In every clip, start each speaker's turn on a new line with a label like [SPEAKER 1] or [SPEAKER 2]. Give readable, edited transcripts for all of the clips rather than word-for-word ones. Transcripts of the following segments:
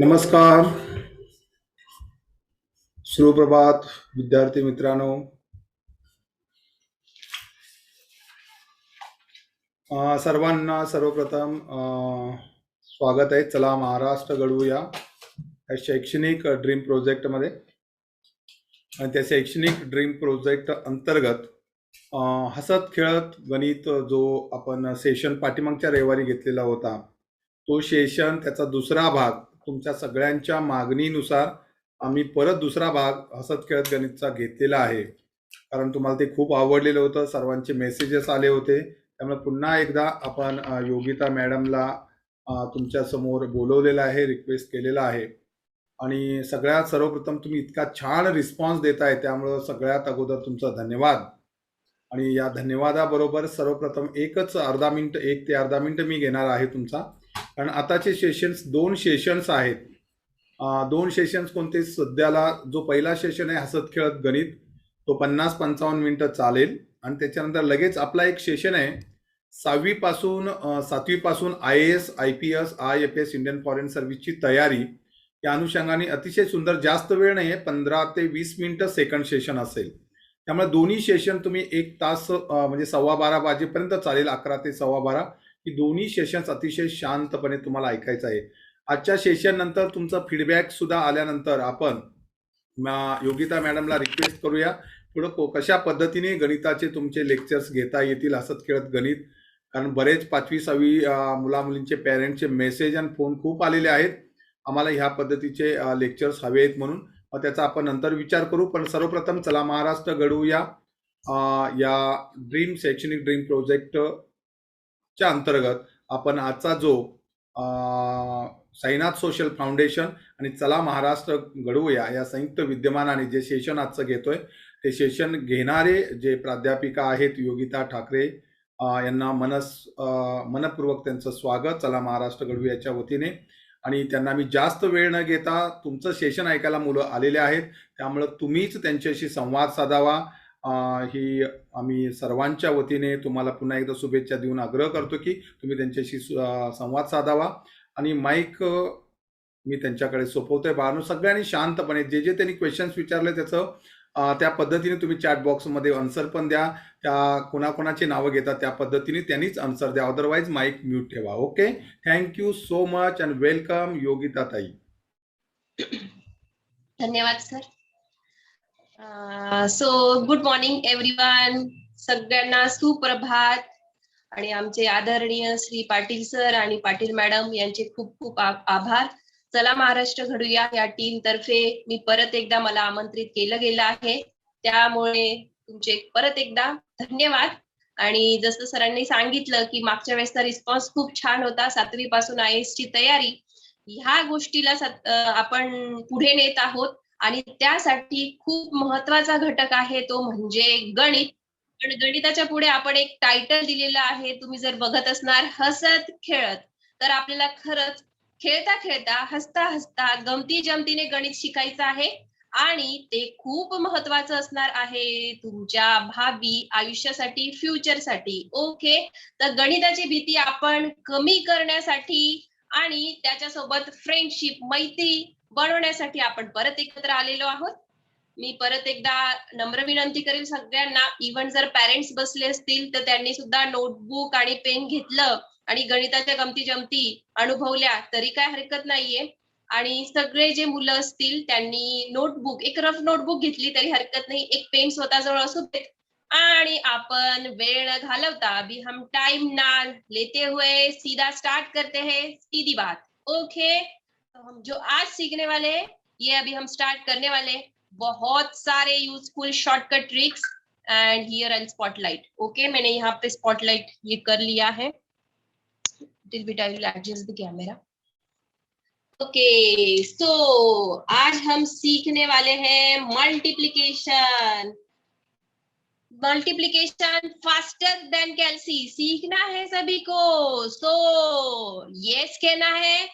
[SPEAKER 1] नमस्कार, सुप्रभात विद्यार्थी मित्रांनो. सर्वांना सर्वप्रथम स्वागत आहे. चला महाराष्ट्र घडवूया या शैक्षणिक ड्रीम प्रोजेक्टमध्ये. आणि त्या शैक्षणिक ड्रीम प्रोजेक्ट अंतर्गत हसत खेळत गणित जो आपण सेशन पाठीमागच्या रविवारी घेतलेला होता, तो सेशन त्याचा दुसरा भाग तुमच्या सगळ्यांच्या मागणीनुसार आम्ही परत दुसरा भाग हसत खेळत गणितचा घेतलेला आहे. कारण तुम्हाला ते खूप आवडलेलं होतं, सर्वांचे मेसेजेस आले होते. त्यामुळे पुन्हा एकदा आपण योगिता मॅडमला तुमच्या समोर बोलवलेलं आहे, रिक्वेस्ट केलेला आहे. आणि सगळ्यात सर्वप्रथम तुम्ही इतका छान रिस्पॉन्स देताय, त्यामुळं सगळ्यात अगोदर तुमचा धन्यवाद. आणि या धन्यवादाबरोबर सर्वप्रथम एक ते अर्धा मिनिट मी घेणार आहे तुमचा. कारण आताचे सेशन्स 2 सेशन्स आहेत. 2 सेशन्स कोणते? सध्याला जो पहिला सेशन आहे हसत खेळत गणित, तो 50-55 मिनिटं चालेल. आणि त्याच्यानंतर लगेच आपला एक सेशन आहे 7वी पासून IAS, IPS, IFS Indian foreign सर्व्हिसची तयारी. या अनुषंगाने अतिशय सुंदर, जास्त वेळ नाही आहे, 15 ते 20 मिनिटं सेकंड सेशन असेल. त्यामुळे दोन्ही सेशन तुम्ही 1 तास म्हणजे 12:15 वाजेपर्यंत चालेल, 11 ते 12:15. ही दोन्ही सेशन्स अतिशय शांतपणे तुम्हाला ऐकायचं आहे. आजच्या सेशन नंतर तुमचा फीडबॅक सुद्धा आल्यानंतर आपण योगिता मॅडमला रिक्वेस्ट करूया थोडं कशा पद्धतीने गणिताचे तुमचे लेक्चर्स घेता येतील हसत खेळत गणित. कारण बरेच 5वी-6वी मुलामुलींचे पॅरेंटचे मेसेज आणि फोन खूप आलेले आहेत, आम्हाला ह्या पद्धतीचे लेक्चर्स हवे आहेत म्हणून. त्याचा आपण नंतर विचार करू. पण सर्वप्रथम चला महाराष्ट्र घडवूया या शैक्षणिक ड्रीम प्रोजेक्टच्या अंतर्गत आपण आजचा जो साईनाथ सोशल फाउंडेशन आणि चला महाराष्ट्र घडवूया या संयुक्त विद्यमानाने जे सेशन आजचं घेतोय, ते सेशन घेणारे जे प्राध्यापिका आहेत योगिता ठाकरे यांना मनपूर्वक त्यांचं स्वागत चला महाराष्ट्र घडवूयाच्या वतीने. आणि त्यांना मी जास्त वेळ न घेता, तुमचं सेशन ऐकायला मुलं आलेले आहेत, त्यामुळं तुम्हीच त्यांच्याशी संवाद साधावा ही आम्ही सर्वांच्या वतीने तुम्हाला पुन्हा एकदा शुभेच्छा देऊन आग्रह करतो की तुम्ही त्यांच्याशी संवाद साधावा. आणि माईक मी त्यांच्याकडे सोपवतोय. बाळांनो, सगळ्यांनी शांतपणे जे जे त्यांनी क्वेश्चन्स विचारले त्याचं त्या पद्धतीने तुम्ही चॅट बॉक्समध्ये आन्सर पण द्या. त्या कोणाकोणाची नावं घेतात त्या पद्धतीने त्यांनीच आन्सर द्या, अदरवाईज माईक म्यूट ठेवा. Okay, thank you so much and welcome Yogita ताई.
[SPEAKER 2] धन्यवाद sir. So good morning everyone, सगळ्यांना सुप्रभात. आणि आमचे आदरणीय श्री पाटील सर आणि पाटील मॅडम यांचे खूप खूप आभार. चला महाराष्ट्र घडूया या टीम तर्फे मी परत एकदा मला आमंत्रित केलं गेलं आहे, त्यामुळे तुमचे परत एकदा धन्यवाद. आणि जसं सरांनी सांगितलं की मागच्या वेळेसचा रिस्पॉन्स खूप छान होता, 7वी पासून IAS ची तयारी, ह्या गोष्टीला आपण पुढे नेत आहोत. आणि त्यासाठी खूप महत्वाचा घटक आहे तो म्हणजे गणित. पण गणिताच्या पुढे आपण एक टायटल दिलेलं आहे, तुम्ही जर बघत असणार हसत खेळत, तर आपल्याला खरंच खेळता खेळता हसता हसता गमती जमतीने गणित शिकायचं आहे. आणि ते खूप महत्वाचं असणार आहे तुमच्या भावी आयुष्यासाठी, फ्युचरसाठी. ओके, तर गणिताची भीती आपण कमी करण्यासाठी आणि त्याच्यासोबत फ्रेंडशिप, मैत्री बनवण्यासाठी आपण परत एकत्र आलेलो आहोत. मी परत एकदा नम्र विनंती करेल सगळ्यांना, इव्हन जर पॅरेंट्स बसले असतील तर त्यांनी सुद्धा नोटबुक आणि पेन घेतलं आणि गणिताच्या गमती जमती अनुभवल्या तरी काय हरकत नाहीये. आणि सगळे जे मुलं असतील त्यांनी नोटबुक, एक रफ नोटबुक घेतली तरी हरकत नाही, एक पेन स्वतःजवळ असू दे. आणि आपण वेळ न घालवता, अभी हम टाइम ना लेते हुए सीधा स्टार्ट करते हैं सीधी बात. ओके, तो हम जो आज सीखने वाले हैं, ये अभी हम स्टार्ट करने वाले हैं. बहुत सारे useful shortcut tricks and here and spotlight. Okay, मैंने यहाँ पे स्पॉटलाइट ये कर लिया है. Little bit I will adjust the camera. Okay, so आज हम सीखने वाले हैं multiplication. Multiplication faster than calci सीखना है सभी को. सो यस कहना है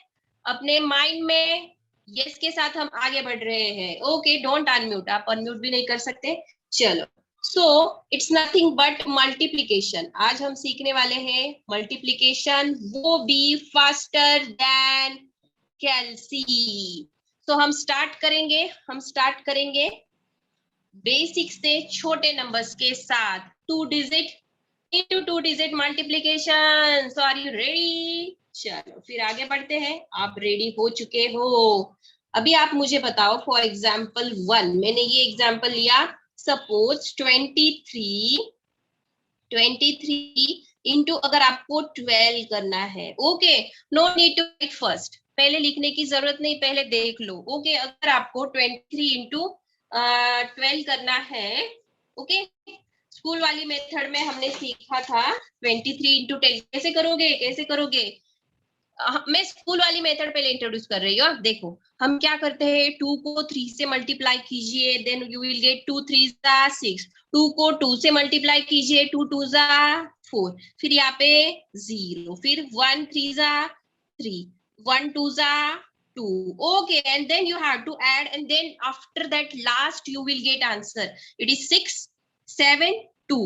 [SPEAKER 2] अपने माइंड में, यस के साथ हम आगे बढ़ रहे हैं. ओके, डोंट अनम्यूट, आप अनम्यूट भी नहीं कर सकते. चलो, so it's nothing but multiplication. आज हम सीखने वाले हैं मल्टीप्लिकेशन, वो भी फास्टर देन कैल्सी। तो हम स्टार्ट करेंगे बेसिक से छोटे नंबर्स के साथ 2 digit into 2 digit multiplication. So are you ready? चलो फिर आगे बढ़ते हैं। आप रेडी हो चुके हो? अभी आप मुझे बताओ, फॉर एग्जाम्पल 1, मैंने ये एग्जाम्पल लिया, सपोज 23 इंटू अगर आपको 12 करना है, okay, no need to write first, पहले लिखने की जरूरत नहीं, पहले देख लो। ओके, अगर आपको 23 इंटू 12 करना है, ओके, स्कूल वाली मेथड में हमने सीखा था 23 इंटू 10 कैसे करोगे। मैं स्कूल वाली मेथड पहले इंट्रोड्यूस कर रही हूँ। देखो हम क्या करते हैं, 2 को 3 से मल्टीप्लाई कीजिए, देन यू विल गेट 2 3 6। 2 को 2 से मल्टीप्लाई कीजिए, 2 2 4, फिर यहाँ पे 0, फिर 1 3 3, 1 2 2, okay, and then you have to add, and then after that last you will get answer. It is 6 7 2,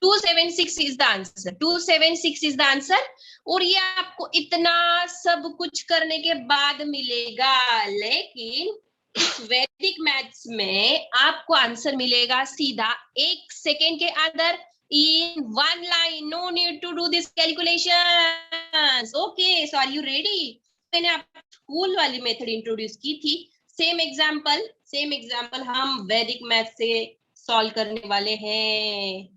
[SPEAKER 2] 276 is the answer, 276 is the answer। और ये आपको इतना सब कुछ करने के बाद मिलेगा, लेकिन इस वैदिक मैथ्स में आपको आंसर मिलेगा सीधा 1 सेकेंड के अंदर, in 1 line, no need to do this calculations। okay, so are you ready? मैंने आपको स्कूल वाली मेथड इंट्रोड्यूस की थी, सेम एग्जांपल हम वैदिक मैथ से सॉल्व करने वाले हैं।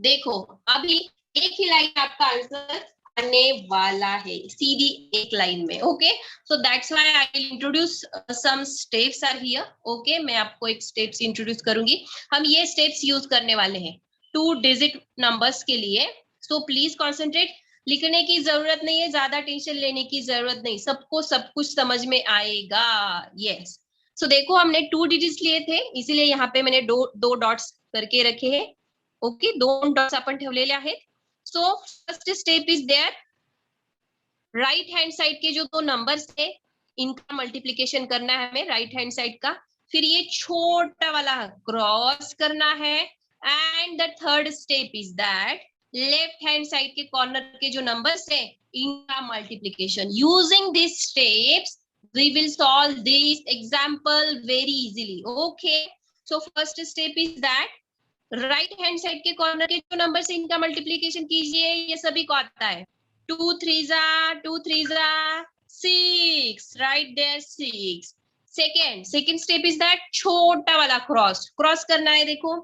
[SPEAKER 2] देखो अभी एक ही लाइन आपका आंसर आने वाला है, सीधी एक लाइन में। Okay, so that's why I will introduce some steps are here. Okay, मैं आपको एक स्टेप्स इंट्रोड्यूस करूंगी। हम ये स्टेप्स यूज करने वाले हैं 2 डिजिट नंबर्स के लिए। सो प्लीज कॉन्सेंट्रेट, लिखने की जरूरत नहीं है, ज्यादा टेंशन लेने की जरूरत नहीं, सबको सब कुछ समझ में आएगा। यस, सो देखो हमने 2 डिजिट्स लिए थे, इसीलिए यहाँ पे मैंने दो डॉट्स करके रखे हैं। ओके, 2 डॉट्स आपण ठेवलेले आहेत। So first step is there, right hand side के जो 2 नंबर्स है इनका मल्टीप्लीकेशन करना है हमें, राइट हैंड साइड का। फिर ये छोटा वाला क्रॉस करना है, and the third step is that left hand side के कॉर्नर के जो नंबर्स है इनका multiplication. Using this steps we will solve this example very easily। okay, so first step is that right hand side के corner के जो number से इनका मल्टीप्लीकेशन कीजिए, ये सभी को आता है। 2 3 6, right there 6। Second step is that छोटा वाला क्रॉस करना है। देखो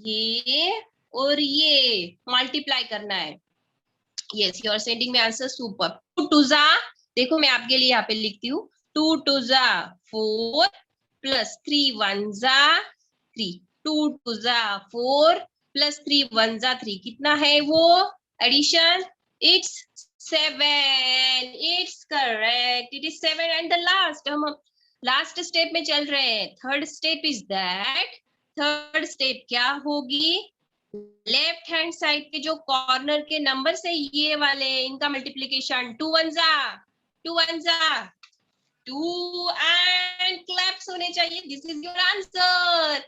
[SPEAKER 2] ये और ये मल्टीप्लाई करना है। Yes, you are sending me answer, super. 2 2 देखो मैं आपके लिए यहाँ पे लिखती हूँ, 2 2 4 प्लस 3 1 3, 2 2 4 प्लस 3 1 3, कितना है वो addition? It's 7। It's correct, it is 7। And the last, हम लास्ट स्टेप में चल रहे हैं। Third step is that, third step क्या होगी, लेफ्ट हैंड साइड के जो कॉर्नर के नंबर से ये वाले इनका मल्टीप्लीकेशन, 2 1 2 एंड क्लैप्स होने चाहिए। This is your answer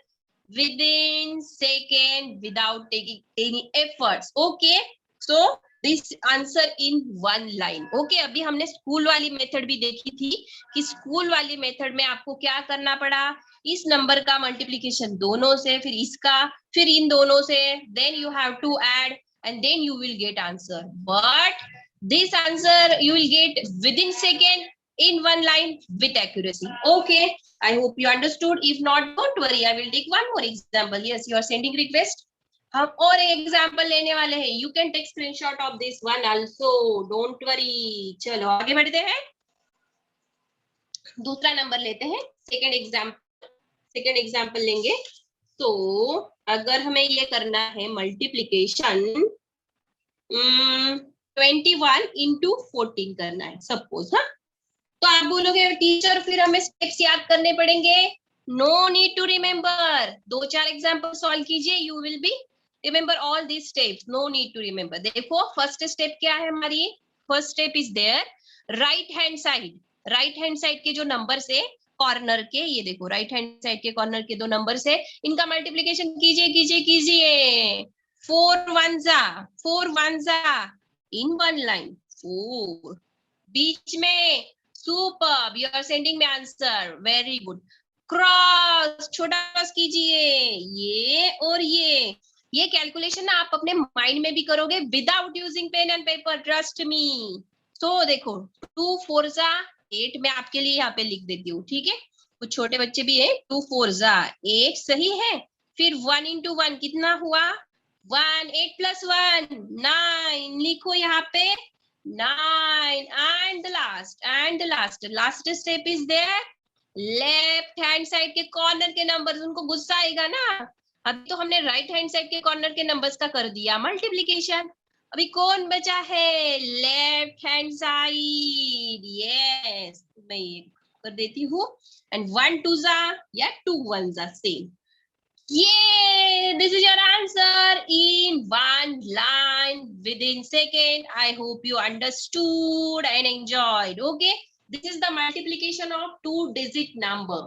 [SPEAKER 2] within second without taking any efforts। okay, so this answer in 1 line। okay, अभी हमने स्कूल वाली मेथड भी देखी थी कि स्कूल वाली मेथड में आपको क्या करना पड़ा, इस नंबर का मल्टीप्लीकेशन दोनों से, फिर इसका, फिर इन दोनों से, then you have to add and then you will get answer। but this answer you will get within second in 1 line with accuracy। okay, I hope you understood। if not, don't worry, I will take one more example। yes, you are sending request, हम और एक example लेने वाले हैं। You can take screenshot of this one also, don't worry. चलो आगे बढ़ते हैं, दूसरा नंबर लेते हैं, सेकेंड एग्जाम्पल लेंगे। तो अगर हमें ये करना है मल्टीप्लीकेशन 21 इंटू 14 करना है सपोज। हाँ, तो आप बोलोगे टीचर फिर हमें स्टेप्स याद करने पड़ेंगे। No need to remember, 2-4 example solve कीजिए, you will be remember all these steps. No need to remember. देखो फर्स्ट स्टेप क्या है हमारी, first step is there right hand side के जो नंबर से कॉर्नर के, ये देखो राइट हैंड साइड के कॉर्नर के 2 नंबर से इनका मल्टीप्लीकेशन कीजिए। 4 1 4 in one line 4. बीच में super, you are sending me answer, very good. Cross, छोटा क्रॉस कीजिए, ये और ये कैलकुलेशन ना आप अपने माइंड में भी करोगे without using pen and paper, trust me. तो देखो 2 4 जा 8, मैं आपके लिए यहाँ पे लिख देती हूँ, ठीक है. कुछ छोटे बच्चे भी है. 2 4 जा 8 सही है. फिर 1 into 1 कितना हुआ? 1. 8 plus 1 9. लिखो यहाँ पे 9. And the last step is there. Left hand side के कॉर्नर के नंबर्स, उनको गुस्सा आएगा ना. अभी तो हमने राइट हैंड साइड के कॉर्नर के नंबर्स का कर दिया मल्टीप्लीकेशन. अभी कौन बचा है? Left hand side. यस, मैं ये कर देती हूँ. एंड 1 2 जा या 2 1 जा same. Yeah, this is your answer in one line within second. I hope you understood and enjoyed. Okay, this is the multiplication of 2-digit number.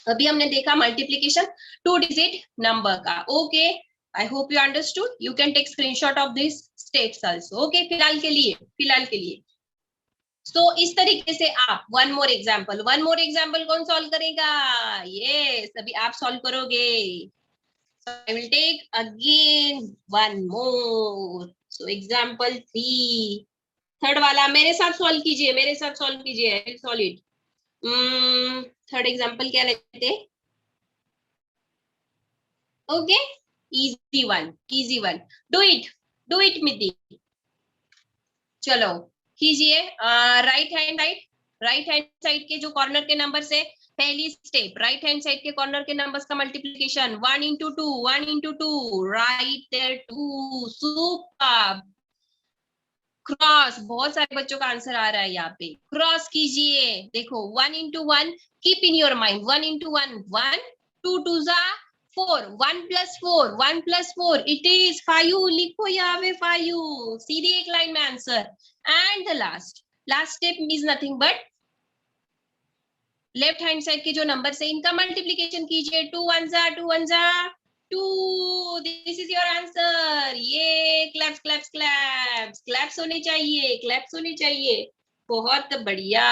[SPEAKER 2] अभी हमने देखा मल्टीप्लीकेशन 2-digit number का. Okay, I hope you understood. You can take screenshot of these steps also. Okay, फिलहाल के लिए. So इस तरीके से आप one more example कौन सॉल्व करेगा? Yes, अभी आप सॉल्व करोगे. So I will take again one more. So example 3, third वाला मेरे साथ सॉल्व कीजिए. I will solve it. Third example क्या लेते? Okay, easy one. Do it मिति. चलो कीजिए. राइट हैंड साइड के जो कॉर्नर के नंबर से पहली स्टेप, राइट हैंड साइड के कॉर्नर के नंबर्स का multiplication 1 into 2 right there 2. Super. Cross, बहुत सारे बच्चों का आंसर आ रहा है यहाँ पे. क्रॉस कीजिए. देखो 1 into 1, keep in your mind 1 into 1 1. 2 2 जा 4. 1 plus 4 it is 5. लिखो यहाँ पे 5. सीधी एक लाइन में answer. And the last step is nothing but left hand side के जो नंबर से इनका मल्टीप्लिकेशन कीजिए. 2 1 जा 2. This is your answer. ये क्लैप्स होने चाहिए. बहुत बढ़िया.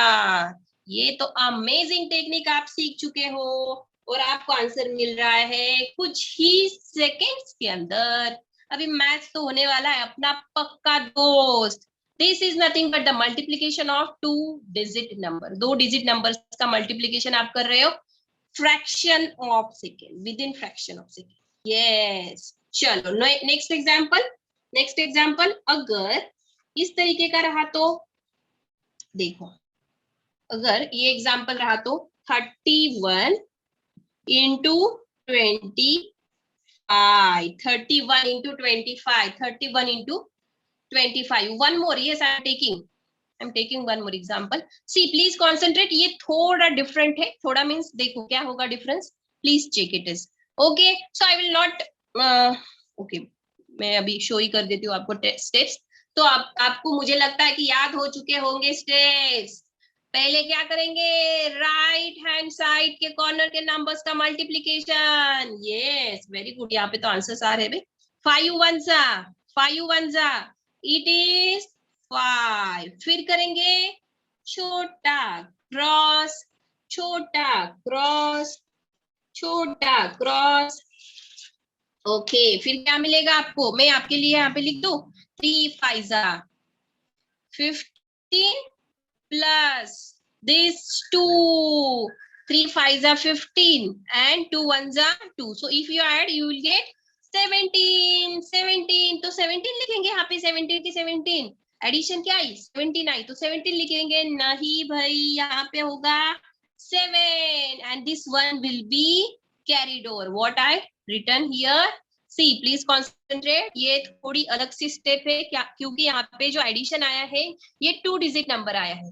[SPEAKER 2] ये तो अमेजिंग टेक्निक आप सीख चुके हो और आपको आंसर मिल रहा है कुछ ही सेकेंड्स के अंदर. अभी मैथ्स तो होने वाला है अपना पक्का दोस्त. This is nothing but the multiplication of 2-digit number. 2 digit numbers का multiplication आप कर रहे हो fraction of second, within fraction of second. Yes. चलो next example. अगर इस तरीके का रहा तो देखो, अगर ये एग्जाम्पल रहा तो 31 into 25. 31 into 25. 31 into 25. One more. Yes, I'm taking one more example. See, please concentrate. ये थोड़ा different है. थोड़ा means देखो क्या होगा difference. Please check it is. Okay. So I will not. Okay. मैं अभी show ही कर देती हूँ आपको steps. तो आपको मुझे लगता है कि याद हो चुके होंगे steps. पहले क्या करेंगे? राइट हैंड साइड के कॉर्नर के नंबर्स का मल्टीप्लीकेशन. Yes, very good. यहाँ पे तो आंसर्स आ रहे हैं. 5 1 जा इट इज 5. फिर करेंगे छोटा क्रॉस. ओके, फिर क्या मिलेगा आपको? मैं आपके लिए यहाँ पे लिख दूं. 3 5 जा 15 plus this 2. 3 5 are 15 and 2 1s are 2. So if you add, you will get 17. तो 17 लिखेंगे यहाँ पे. 17 की 17 एडिशन क्या आई? 17 आई तो 17 लिखेंगे. नहीं भाई, यहाँ पे होगा 7 and this one will be carried over. What I written here? See, please concentrate. ये थोड़ी अलग सी स्टेप है क्या, क्योंकि यहाँ पे जो एडिशन आया है ये 2 डिजिट नंबर आया है.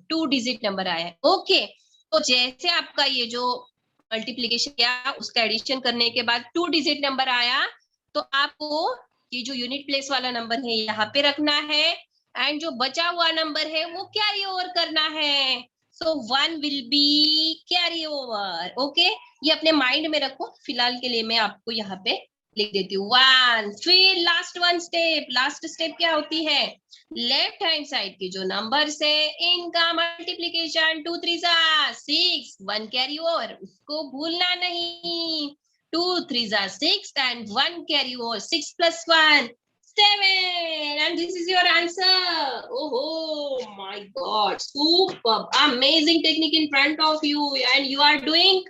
[SPEAKER 2] ओके, तो जैसे आपका ये जो मल्टीप्लीकेशन किया उसका एडिशन करने के बाद 2 डिजिट नंबर आया तो आपको ये जो यूनिट प्लेस वाला नंबर है यहाँ पे रखना है एंड जो बचा हुआ नंबर है वो कैरी ओवर करना है. सो 1 will be carry over. Okay, ये अपने माइंड में रखो. फिलहाल के लिए मैं आपको यहाँ पे लिख देती हूँ 1। फिर लास्ट स्टेप क्या होती है, लेफ्ट हैंड साइड के जो नंबर्स है इनका मल्टीप्लीकेशन 2 3 जा 6, 1 कैरी ओवर, उसको भूलना नहीं। 2 3 जा 6 and 1 carry over, 6 plus 1 7, and this is your answer. Oh my god, super amazing technique in front of you, and you are doing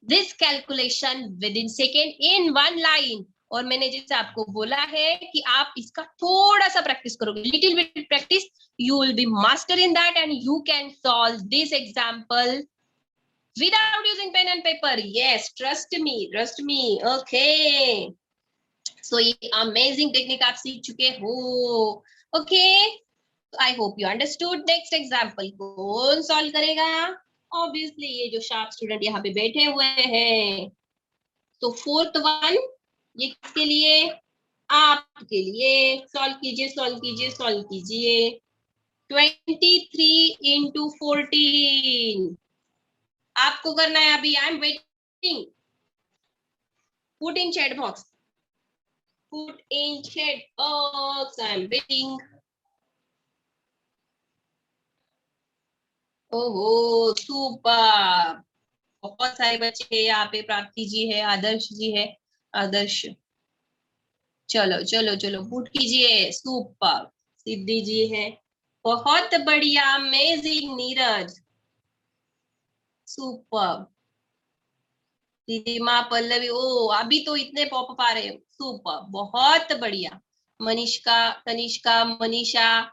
[SPEAKER 2] this calculation within second in one line. और मैंने जैसे आपको बोला है कि आप इसका थोड़ा सा प्रैक्टिस करोगे, little bit practice, you will be master in that and you can solve this example without using pen and paper. Yes, trust me. Okay, so ये amazing technique आप सीख चुके हो. Okay, I hope you understood. Next example कौन solve करेगा? Obviously ये जो sharp student यहाँ पे बैठे हुए हैं. तो फोर्थ वन ये किसके लिए, आपके लिए. सॉल्व कीजिए 23 into 14 आपको करना है अभी. आई am waiting. Put in chat box, I am waiting. ओहो सुपर, बहुत सारे बच्चे यहाँ पे. प्राप्ति जी है, आदर्श जी है. आदर्श चलो पुट कीजिए. सुपर. सिद्धि जी है, बहुत बढ़िया. अमेजिंग. नीरज सुपर. दीदी माँ पल्लवी, ओ अभी तो इतने पॉपअप आ रहे हैं. सुपर, बहुत बढ़िया. मनीषा, तनिष्का, मनीषा.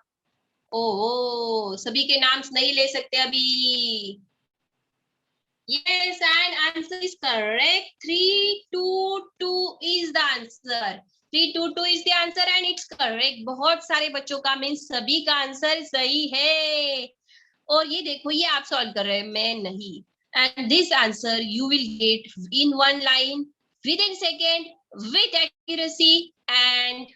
[SPEAKER 2] ओहो, सभी के नाम नहीं ले सकते अभी. Yes, and answer is correct. 322 is the answer. 322 is the answer and it's correct. बहुत सारे बच्चों का मीन्स सभी का आंसर सही है. और ये देखो, ये आप सॉल्व कर रहे हैं, मैं नहीं. And this answer you will get in one line, within second, with accuracy and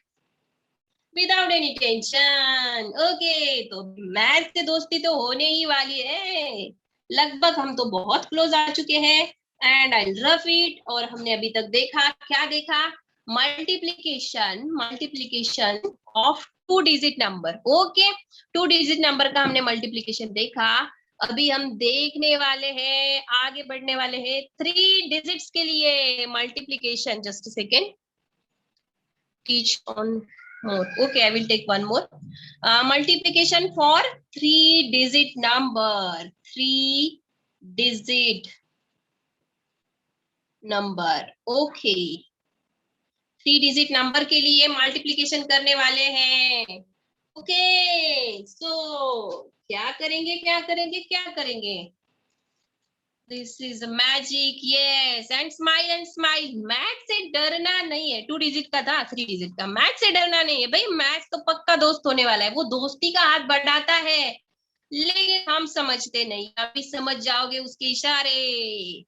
[SPEAKER 2] without any tension. Okay, तो मैथ से दोस्ती तो होने ही वाली है. लगभग हम तो बहुत क्लोज आ चुके हैं. And I rough it. और हमने अभी तक देखा, क्या देखा, multiplication of 2 digit number. Okay, 2 digit number का हमने मल्टीप्लीकेशन देखा. अभी हम देखने वाले हैं, आगे बढ़ने वाले हैं 3 डिजिट्स के लिए multiplication. Just a second, teach on more. Okay, I will take one more. Multiplication for 3 digit number. 3 digit number. Okay. 3 digit number के लिए multiplication करने वाले हैं. Okay. So क्या करेंगे? This is magic. Yes, and smile. Math से डरना नहीं है. 2 डिजिट का था, 3 डिजिट का. मैथ से डरना नहीं है भाई. मैथ तो पक्का दोस्त होने वाला है. वो दोस्ती का हाथ बढ़ाता है, लेकिन हम समझते नहीं. अभी समझ जाओगे उसके इशारे.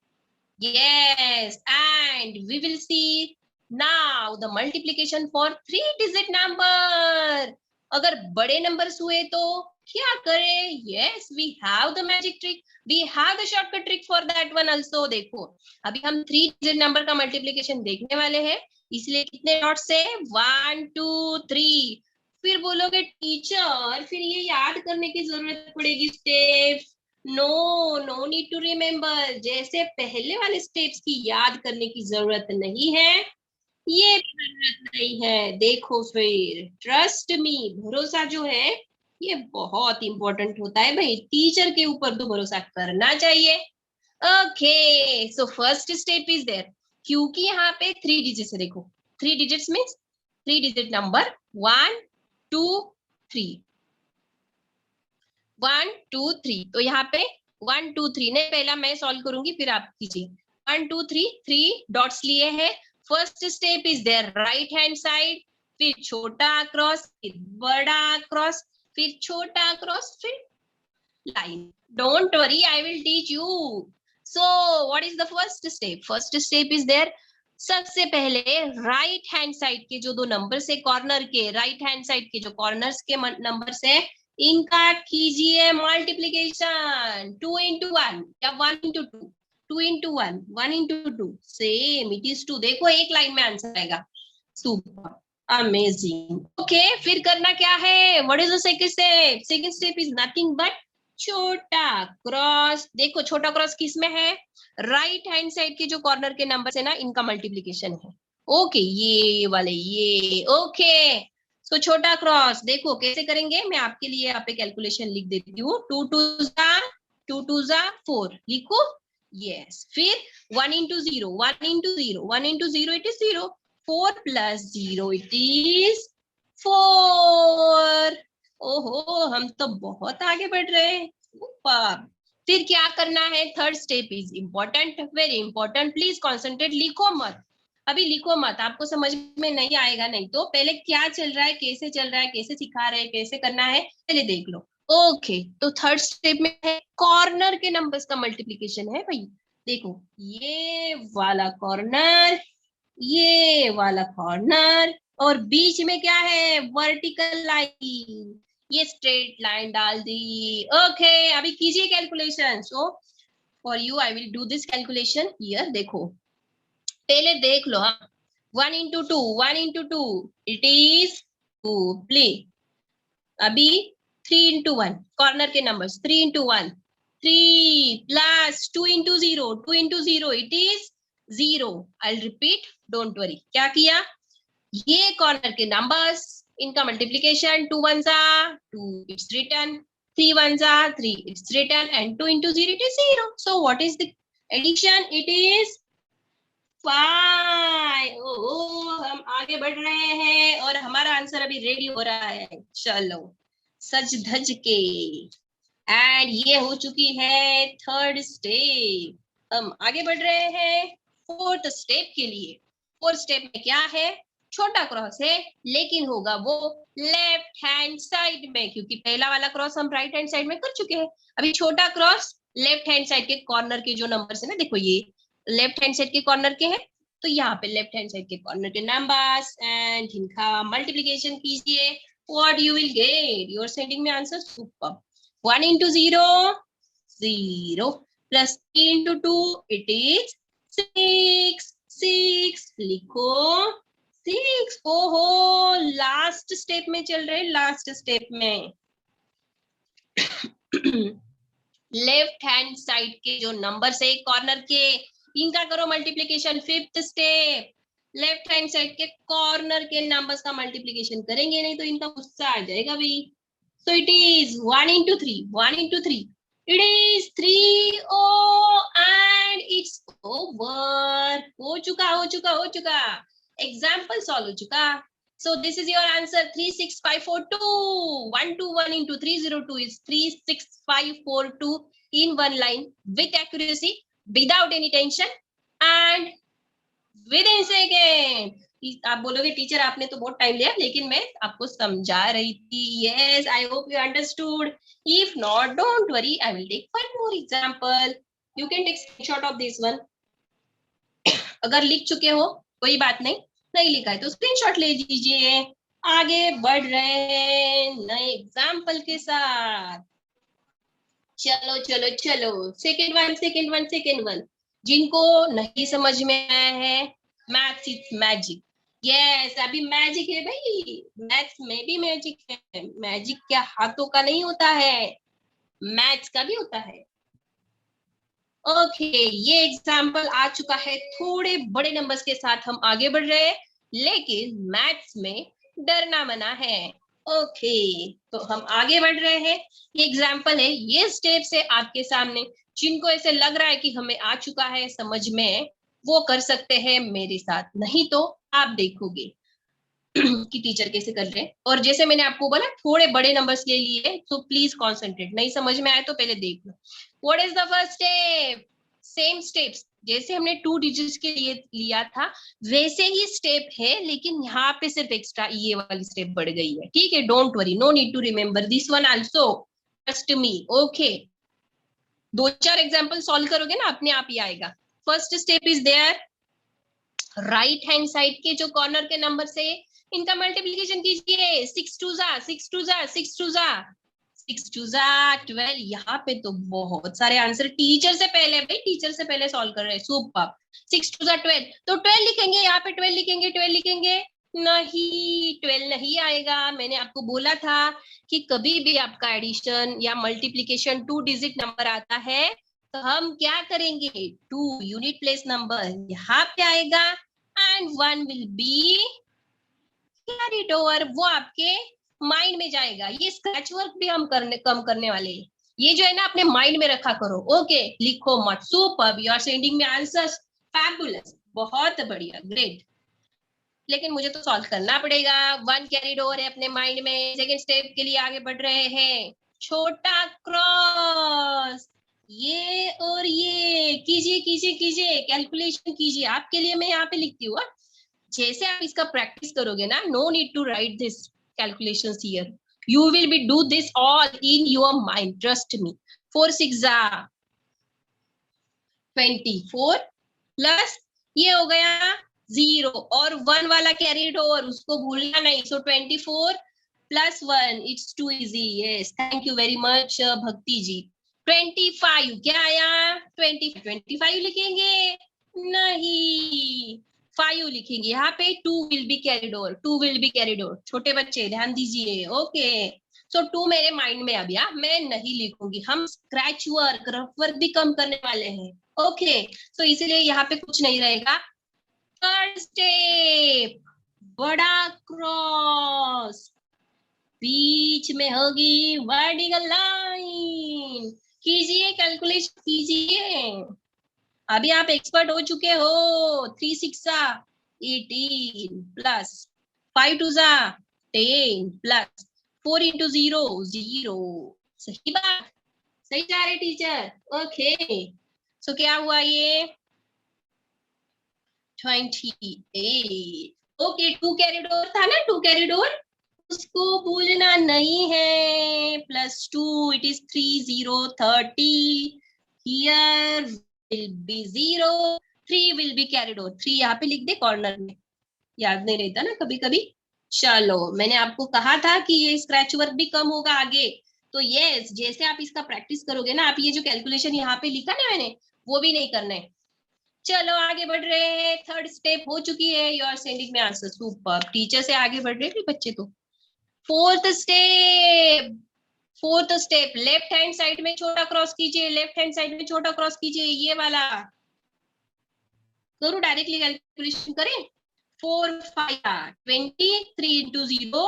[SPEAKER 2] Yes, and we will see now the multiplication for 3 digit number. अगर बड़े नंबर्स हुए तो क्या करें? Yes, we have the magic trick. We have the shortcut trick for that one also. देखो, अभी हम 3 digit नंबर का मल्टीप्लीकेशन देखने वाले हैं. इसलिए कितने डॉट्स है? 1 2 3. फिर बोलोगे टीचर, फिर ये याद करने की जरूरत पड़ेगी steps. No need to remember. जैसे पहले वाले स्टेप्स की याद करने की जरूरत नहीं है, ये भी जरूरत नहीं है. देखो फिर, ट्रस्ट मी, भरोसा जो है ये बहुत इंपॉर्टेंट होता है भाई. टीचर के ऊपर तो भरोसा करना चाहिए. Okay, so first step is there. क्योंकि यहाँ पे 3 डिजिट्स है. देखो, 3 डिजिट्स मीन्स 3 डिजिट नंबर 1 2 3. 1 2 3. तो यहाँ पे 1 2 3 ने पहला मैं सॉल्व करूंगी, फिर आप कीजिए. 1 2 3, 3 डॉट्स लिए हैं. First step is there right hand side. फिर छोटा क्रॉस, फिर बड़ा क्रॉस, फिर छोटा क्रॉस, फिर line. Don't worry, I will teach you. So what is the first step? First step is there. सबसे पहले राइट हैंड साइड के जो 2 नंबर्स है, कॉर्नर के राइट हैंड साइड के जो कॉर्नर्स के नंबर्स है, इनका कीजिए मल्टीप्लीकेशन. 2 into 1 या 1 into 2. 2 into 1, 1 into 2, same, it is 2. देखो एक लाइन में आंसर आएगा. Super, amazing. Okay, फिर करना क्या है? What is the second step? Second step is nothing but छोटा क्रॉस. देखो छोटा क्रॉस किस में है? राइट हैंड साइड के जो कॉर्नर के नंबर है ना, इनका मल्टीप्लीकेशन है. ओके, ये वाले ये. ओके, तो छोटा क्रॉस देखो कैसे करेंगे. मैं आपके लिए यहाँ पे कैलकुलेशन लिख देती हूँ. 2 2 जा 4 लिखो. यस, फिर 1 into 0, 1 into 0, 1 into 0 it is 0. 4 plus 0 it is 4. ओहो, हम तो बहुत आगे बढ़ रहे हैं. ऊपर फिर क्या करना है? Third step is important, very important. Please concentrate. लिखो मत, अभी लिखो मत, आपको समझ में नहीं आएगा. नहीं तो पहले क्या चल रहा है, कैसे चल रहा है, कैसे सिखा रहे हैं, कैसे करना है, पहले देख लो. ओके, तो थर्ड स्टेप में है कॉर्नर के नंबर्स का मल्टीप्लीकेशन है भाई. देखो ये वाला कॉर्नर, ये वाला कॉर्नर, और बीच में क्या है? Vertical line. ये स्ट्रेट लाइन डाल दी. ओके, अभी कीजिए calculation. So for you I will do this calculation here. देखो पहले देख लो. 1 into 2, 1 into 2 it is 2. Play. अभी 3 into 1 कॉर्नर के numbers. 3 into 1 3 plus 2 into 0, 2 into 0 it is 0. I'll repeat, don't worry. क्या किया? ये कॉर्नर के नंबर्स, इनका मल्टीप्लीकेशन. 2 1 जा 2, it's written. 3 1 जा 3, it's written. And 2 into 0 it is 0. So what is the addition? It is 5. ओह, हम आगे बढ़ रहे हैं और हमारा आंसर अभी रेडी हो रहा है. चलो सज धज के. एंड ये हो चुकी है थर्ड स्टेप. हम आगे बढ़ रहे हैं फोर्थ स्टेप के लिए. फोर्थ स्टेप में क्या है? छोटा क्रॉस है, लेकिन होगा वो लेफ्ट हैंड साइड में, क्योंकि पहला वाला क्रॉस हम राइट हैंड साइड में कर चुके हैं. अभी छोटा क्रॉस लेफ्ट हैंड साइड के कॉर्नर के जो नंबर्स है ना, देखो ये लेफ्ट हैंड साइड के कॉर्नर के हैं, तो यहाँ पे लेफ्ट हैंड साइड के कॉर्नर के नंबर्स एंड इनका मल्टीप्लिकेशन कीजिए. What you will get? You are sending me answer. Super. 1 into 0 0 plus 3 into 2 it is 6. 6 लिखो. 6. ओहो, लास्ट स्टेप में चल रहे. लास्ट स्टेप में लेफ्ट हैंड साइड के जो नंबर है कॉर्नर के, इनका करो multiplication. Fifth step, left hand side के कॉर्नर के नंबर्स का मल्टीप्लिकेशन करेंगे, नहीं तो इनका गुस्सा आ जाएगा भी. So it is 1 into 3, 1 into 3. It is 3. Oh, and it's over. हो चुका. Example solve हो चुका. So this is your answer. 36542. 121 into 302 is 36542 in one line with accuracy, without any tension and within second. आप बोलोगे teacher आपने तो बहुत time लिया, लेकिन मैं आपको समझा रही थी. Yes, I hope you understood. If not, don't worry, I will take 5 more example. You can take screenshot of this one. अगर लिख चुके हो कोई बात नहीं, नहीं लिखा है तो स्क्रीनशॉट ले लीजिए. आगे बढ़ रहे हैं नए एग्जांपल के साथ. चलो. Second one. जिनको नहीं समझ में आया है, मैथ्स इज मैजिक. यस, अभी मैजिक है भाई. मैथ्स में भी मैजिक है. मैजिक क्या हाथों का नहीं होता है, मैथ्स का भी होता है. ओके, ये एग्जाम्पल आ चुका है. थोड़े बड़े नंबर्स के साथ हम आगे बढ़ रहे हैं, लेकिन मैथ्स में डरना मना है. ओके, तो हम आगे बढ़ रहे हैं. ये एग्जाम्पल है, ये स्टेप्स है आपके सामने. जिनको ऐसे लग रहा है कि हमें आ चुका है समझ में, वो कर सकते हैं मेरे साथ, नहीं तो आप देखोगे कि टीचर कैसे कर रहे हैं. और जैसे मैंने आपको बोला थोड़े बड़े नंबर्स ले लिए, तो प्लीज कॉन्सेंट्रेट. नहीं समझ में आए तो पहले देख लो. What is the first step? Same steps जैसे हमने 2 डिजिट्स के लिए लिया था, वैसे ही स्टेप है, लेकिन यहाँ पे सिर्फ एक्स्ट्रा ये वाली स्टेप बढ़ गई है. ठीक है, don't worry, no need to remember this one also. Trust me. Okay, 2-4 example solve करोगे ना, अपने आप ही आएगा. First step is there. Right hand side के जो कॉर्नर के नंबर से इनका मल्टीप्लिकेशन कीजिए. 6 2 जा 6 2 जा 6 2 जा 6 2 12। यहाँ पे तो बहुत सारे आंसर टीचर से पहले, भाई टीचर से पहले सॉल्व कर रहे हैं। सुपर। 6 2 12, तो 12 लिखेंगे, यहाँ पे 12 लिखेंगे, 12 लिखेंगे। नहीं, 12 नहीं आएगा। मैंने आपको बोला था कि कभी भी आपका एडिशन या मल्टीप्लीकेशन 2 डिजिट नंबर आता है तो हम क्या करेंगे, 2 यूनिट प्लेस नंबर यहाँ पे आएगा and 1 will be carried over, वो आपके माइंड में जाएगा। ये स्क्रैच वर्क भी हम कम करने वाले हैं। ये जो है ना अपने माइंड में रखा करो। ओके, लिखो मत। Super, you are sending me answers, fabulous, बहुत बढ़िया, ग्रेट। लेकिन मुझे तो सॉल्व करना पड़ेगा। 1 कैरीड ओवर है अपने माइंड में। सेकेंड स्टेप के लिए आगे बढ़ रहे हैं। छोटा क्रॉस, ये और ये कीजिए कीजिए कीजिए, कैलकुलेशन कीजिए। आपके लिए मैं यहाँ पे लिखती हूँ। जैसे आप इसका प्रैक्टिस करोगे ना, no need to write this calculations here, you will be do this all in your mind, trust me. 4 6 24 plus ये हो गया 0 और 1 वाला कैरीड ओवर, उसको भूलना नहीं। So 24 plus 1, it's too easy. Yes, thank you very much Bhakti ji. 25 क्या आया, 25 लिखेंगे नहीं, 5 लिखेंगे। यहाँ पे 2 will be carried over, 2 will be carried over. छोटे बच्चे ध्यान दीजिए। ओके, सो 2 मेरे माइंड में अभी मैं नहीं लिखूंगी। हम स्क्रैच वर्क, रफ वर्क भी कम करने वाले हैं। ओके, सो इसीलिए यहाँ पे कुछ नहीं रहेगा। थर्ड स्टेप, बड़ा क्रॉस, बीच में होगी वर्टिकल लाइन। कीजिए कैलकुलेशन कीजिए। अभी आप एक्सपर्ट हो चुके हो। 3 6 18 प्लस 5 2 10 प्लस 4 into 0 0। सही बात, सही जा रहे टीचर। ओके, सो क्या हुआ ये 28। ओके, 2 कैरिड ओवर था ना, 2 कैरिड ओवर, उसको भूलना नहीं है। Plus 2, it is 3 0 30। Here will be 0, 3 will be carried over. 3 यहाँ पे लिख दे कॉर्नर में, याद नहीं रहता ना कभी कभी। चलो, मैंने आपको कहा था कि ये स्क्रैच वर्क भी कम होगा आगे। तो यस, जैसे आप इसका प्रैक्टिस करोगे ना, आप ये जो कैलकुलेशन यहाँ पे लिखा ना मैंने, वो भी नहीं करना है। चलो आगे बढ़ रहे हैं। थर्ड स्टेप हो चुकी है। You are sending me answer. Super, teacher से आगे बढ़ रहे हैं बच्चे तो। Fourth step, fourth step, left hand side में छोटा क्रॉस कीजिए, लेफ्ट हैंड साइड में छोटा क्रॉस कीजिए, ये वाला करूँ, डायरेक्टली कैलकुलेशन करें। 4 5 20, 3 into 0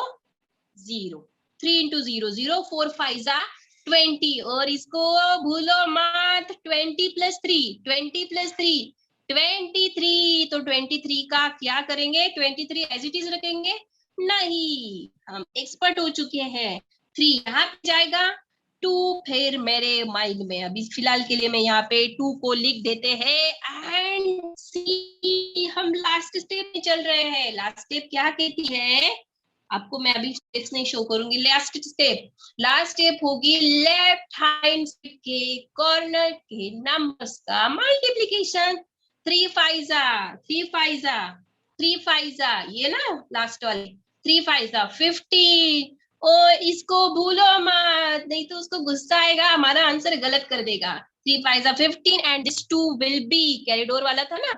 [SPEAKER 2] 0, 3 into 0 0, 4 5 20। और इसको भूलो मत, 20 प्लस 3, 20 प्लस 3 23। तो 23 का क्या करेंगे, 23 एज इट इज रखेंगे? नहीं, हम एक्सपर्ट हो चुके हैं। 3 यहाँ पे जाएगा, 2 फिर मेरे माइंड में। अभी फिलहाल के लिए मैं यहाँ पे 2 को लिख देते हैं एंड सी, हम लास्ट स्टेप में चल रहे हैं। लास्ट स्टेप क्या कहती है, आपको मैं अभी स्टेप्स नहीं शो करूंगी। लास्ट स्टेप होगी लेफ्ट हैंड साइड के कॉर्नर के नंबर्स का मल्टीप्लीकेशन। 3 5 3 5 3 5 ये ना लास्ट वाले, 3 5 15। ओ इसको भूलो मत, नहीं तो उसको गुस्सा आएगा, हमारा आंसर गलत कर देगा। 3 5 15 and this 2 will be corridor वाला था ना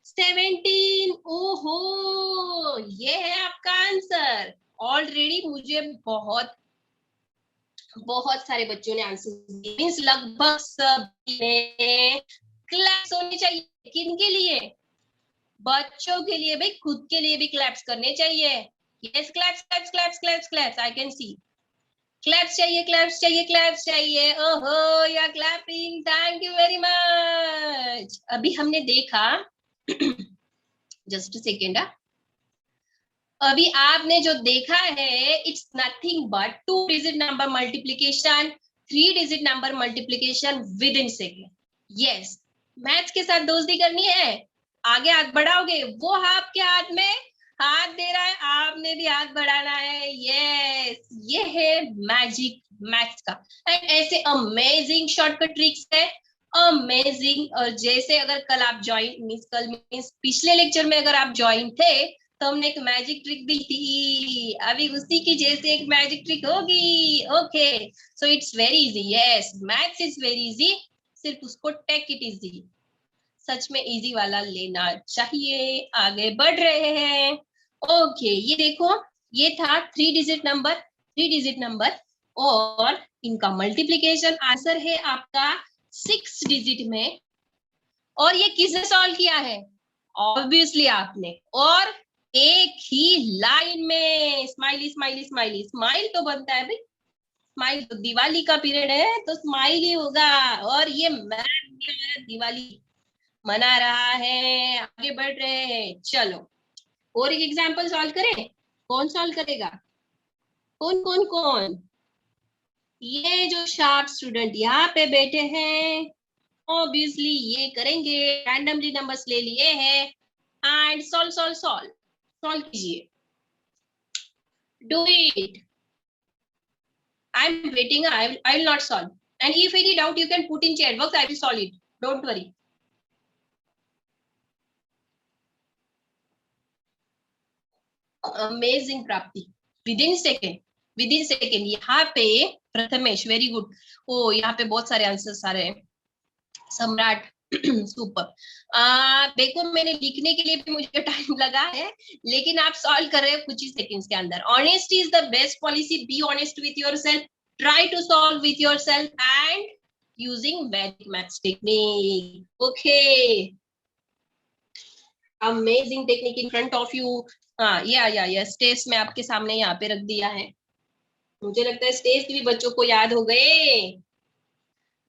[SPEAKER 2] 17। ओहो, ये है आपका आंसर। ऑलरेडी मुझे बहुत बहुत सारे बच्चों ने आंसर दिए, मींस लगभग सभी ने। क्लैप्स होने चाहिए किनके लिए, बच्चों के लिए भाई, खुद के लिए भी क्लैप्स करने चाहिए। Yes, claps claps claps claps claps, I can see claps चाहिए, क्लैप्स चाहिए, क्लैप्स चाहिए। ओहो, या clapping, thank you very much. अभी हमने देखा जस्ट सेकेंड, अभी आपने जो देखा है, it's nothing but 2 digit number multiplication, 3 digit number multiplication with in second. Yes, maths के साथ दोस्ती करनी है, आगे हाथ बढ़ाओगे, वो आपके हाथ में हाथ दे रहा है, आपने भी हाथ बढ़ाना है। यस, ये है मैजिक मैथ्स का। एंड ऐसे अमेजिंग शॉर्टकट ट्रिक्स है, अमेजिंग। और जैसे अगर कल आप ज्वाइन मीन्स पिछले लेक्चर में अगर आप ज्वाइन थे, तो हमने एक मैजिक ट्रिक दी थी, अभी उसी की जैसे एक मैजिक ट्रिक होगी. Okay, so it's very easy. Yes, maths is very easy, सिर्फ उसको टेक इट इजी. सच में इजी वाला लेना चाहिए. आगे बढ़ रहे हैं. ओके, ये देखो, ये था 3 डिजिट नंबर और इनका मल्टीप्लीकेशन आंसर है आपका 6 डिजिट में. और ये किसने सॉल्व किया है? ऑब्वियसली आपने. और एक ही लाइन में. Smiley smiley smiley. स्माइल तो बनता है भाई, स्माइल तो दिवाली का पीरियड है तो स्माइल ही होगा. और ये मैथ भी हमारा दिवाली मना रहा है. आगे बढ़ रहे हैं. चलो और एक एग्जांपल सॉल्व करें. कौन सॉल्व करेगा? कौन कौन कौन? ये जो शार्प स्टूडेंट यहाँ पे बैठे हैं ऑब्वियसली ये करेंगे. रैंडमली नंबर्स ले लिए हैं and solve solve solve solve कीजिए. Do it. I am waiting. I will not solve. And if any doubt you can put in chat box. I will solve it. Don't worry. Amazing प्राप्ति. Within second. यहाँ पे Prathamesh very good. ओ यहाँ पे बहुत सारे answers आ रहे हैं. सम्राट सुपर. देखो मैंने लिखने के लिए भी मुझे टाइम लगा है, लेकिन आप सॉल्व कर रहे हो कुछ ही सेकंड्स के अंदर. Honesty is the best policy. Be honest with yourself. Try to solve with yourself and using Vedic maths technique. Okay, amazing technique in front of you. या स्टेज में आपके सामने यहाँ पे रख दिया है. मुझे लगता है स्टेज भी बच्चों को याद हो गए.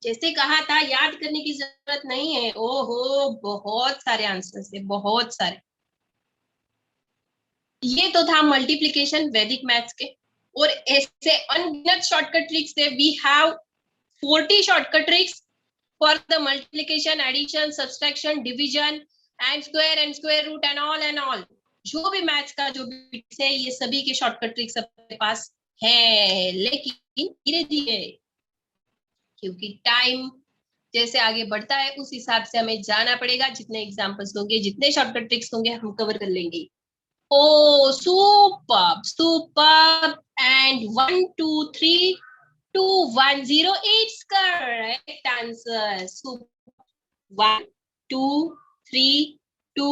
[SPEAKER 2] जैसे कहा था याद करने की जरूरत नहीं है. ओहो, बहुत सारे आंसर्स है, बहुत सारे. ये तो था मल्टीप्लिकेशन वैदिक मैथ्स के. और ऐसे अनगिनत शॉर्टकट ट्रिक्स है. We have 40 shortcut tricks for the multiplication, addition, subtraction, division and square root and all. जो भी मैथ्स का जो भी ट्रिक्स है, ये सभी के शॉर्टकट ट्रिक्स अपने पास है. लेकिन धीरे धीरे, क्योंकि टाइम जैसे आगे बढ़ता है उस हिसाब से हमें जाना पड़ेगा. जितने एग्जांपल्स होंगे, जितने शॉर्टकट ट्रिक्स होंगे, हम कवर कर लेंगे. Oh superb superb. And 1 2 3 2 1 0. It's correct answer. 1 2 3 2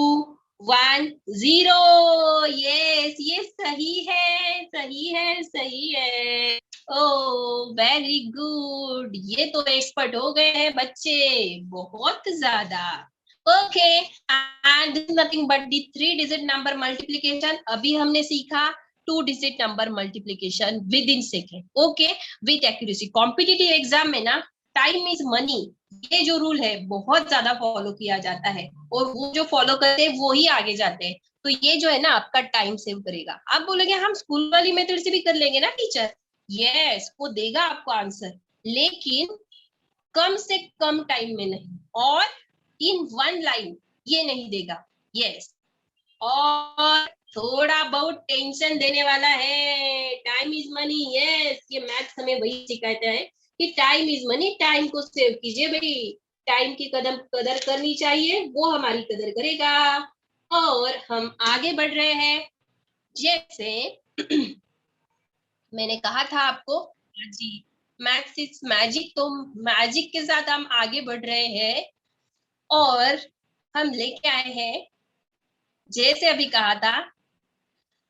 [SPEAKER 2] 1 0. Yes, ये सही है, सही है, सही है. Oh very good. ये तो एक्सपर्ट हो गए हैं बच्चे, बहुत ज्यादा. Okay, and this is nothing but the 3 digit number multiplication. अभी हमने सीखा 2 digit number multiplication within second. Okay, with accuracy. Competitive exam में ना टाइम इज मनी, ये जो रूल है बहुत ज्यादा फॉलो किया जाता है. और वो जो फॉलो करते हैं वो ही आगे जाते हैं. तो ये जो है ना आपका टाइम सेव करेगा. आप बोलोगे हम स्कूल वाली मेथड से भी कर लेंगे ना टीचर. यस, वो देगा आपको आंसर, लेकिन कम से कम टाइम में नहीं, और इन 1 लाइन ये नहीं देगा. यस, और थोड़ा बहुत टेंशन देने वाला है. Time is money. यस, ये मैथ्स हमें वही सिखाता है कि टाइम इज मनी. टाइम को सेव कीजिए भाई. टाइम की कदर करनी चाहिए, वो हमारी कदर करेगा. और हम आगे बढ़ रहे हैं. जैसे मैंने कहा था आपको जी, मैथ्स इज मैजिक. तो मैजिक के साथ हम आगे बढ़ रहे हैं और हम लेके आए हैं, जैसे अभी कहा था,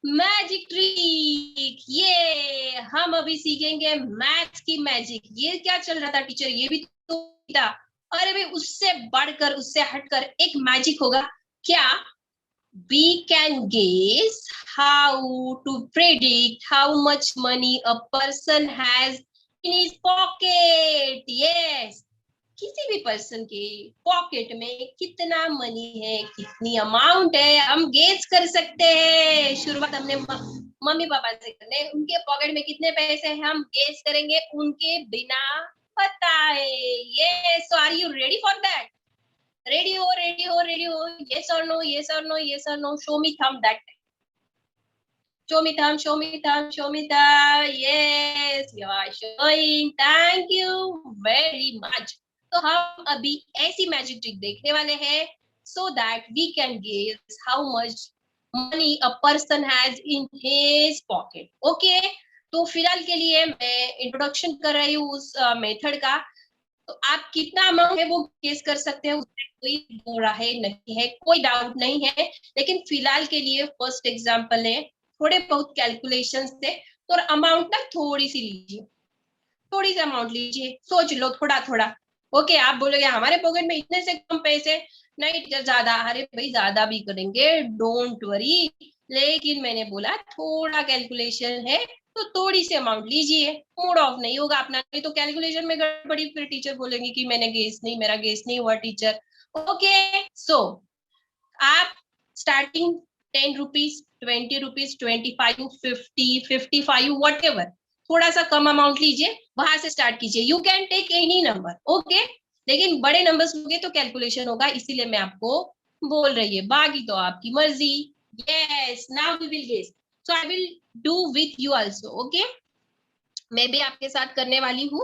[SPEAKER 2] मैजिक ट्रिक. ये हम अभी सीखेंगे मैथ्स की मैजिक. ये क्या चल रहा था टीचर, ये भी तो था. अरे भाई, उससे बढ़कर, उससे हटकर एक मैजिक होगा. क्या? we can guess how to predict how much money a person has in his pocket. Yes, किसी भी पर्सन के पॉकेट में कितना मनी है, कितनी अमाउंट है, हम गेस कर सकते हैं. शुरुआत हमने मम्मी पापा से करने. उनके पॉकेट में कितने पैसे हैं हम गेस करेंगे उनके बिना बताए. Yes, so are you ready for that? Ready ho, ready ho, ready ho. Yes or no, yes or no, yes or no. Show me thumb that time. Show me thumb, show me thumb, show me thumb. Yes, you are showing. Thank you very much. तो हम अभी ऐसी magic trick देखने वाले हैं so that we can guess how much money a person has in his pocket. Okay, तो फिलहाल के लिए मैं इंट्रोडक्शन कर रही हूँ उस मेथड का। तो आप कितना अमाउंट है वो गेस कर सकते हैं, उसमें कोई दो राय नहीं है, कोई डाउट नहीं है। लेकिन फिलहाल के लिए फर्स्ट एग्जांपल है, थोड़े बहुत कैलकुलेशन से, तो अमाउंट ना थोड़ी सी लीजिए, थोड़ी सी अमाउंट लीजिए, सोच लो थोड़ा थोड़ा। ओके, आप बोलोगे हमारे पॉकेट में इतने से कम पैसे नहीं, ज्यादा, अरे भाई ज्यादा भी करेंगे, डोंट वरी। लेकिन मैंने बोला थोड़ा कैलकुलेशन है तो थोड़ी सी अमाउंट लीजिए, मूड ऑफ नहीं होगा अपना, नहीं तो कैलकुलेशन में गड़बड़ी, फिर टीचर बोलेंगे कि मैंने गेस नहीं, मेरा गेस नहीं हुआ टीचर। ओके, सो आप starting 10 rupees, 20 rupees, 25, 50, 55, whatever, थोड़ा सा कम अमाउंट लीजिए, वहां से स्टार्ट कीजिए। You can take any number, okay, लेकिन बड़े नंबर्स लोगे तो कैलकुलेशन होगा, इसीलिए मैं आपको बोल रही है, बाकी तो आपकी मर्जी। Yes, now we will guess, so I will do with you also. Okay, मैं भी आपके साथ करने वाली हूँ।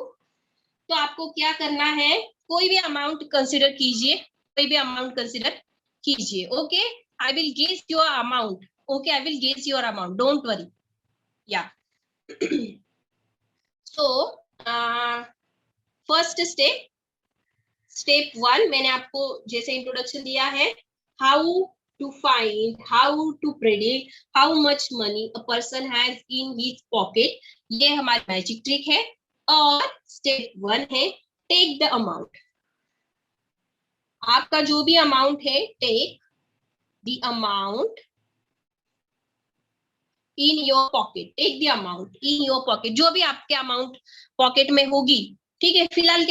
[SPEAKER 2] तो आपको क्या करना है, कोई भी अमाउंट कंसिडर कीजिए, कोई भी अमाउंट कंसिडर कीजिए। Okay, I will guess your amount. Okay, I will guess your amount, don't worry. या सो फर्स्ट स्टेप, स्टेप 1 मैंने आपको जैसे इंट्रोडक्शन दिया है, how to find, how to predict how much money a person has in his pocket, ये हमारी magic trick है। और स्टेप 1 है, टेक द अमाउंट। आपका जो भी अमाउंट है, take the amount in your pocket, take the amount in your pocket, जो भी आपके अमाउंट पॉकेट में होगी। ठीक है, फिलहाल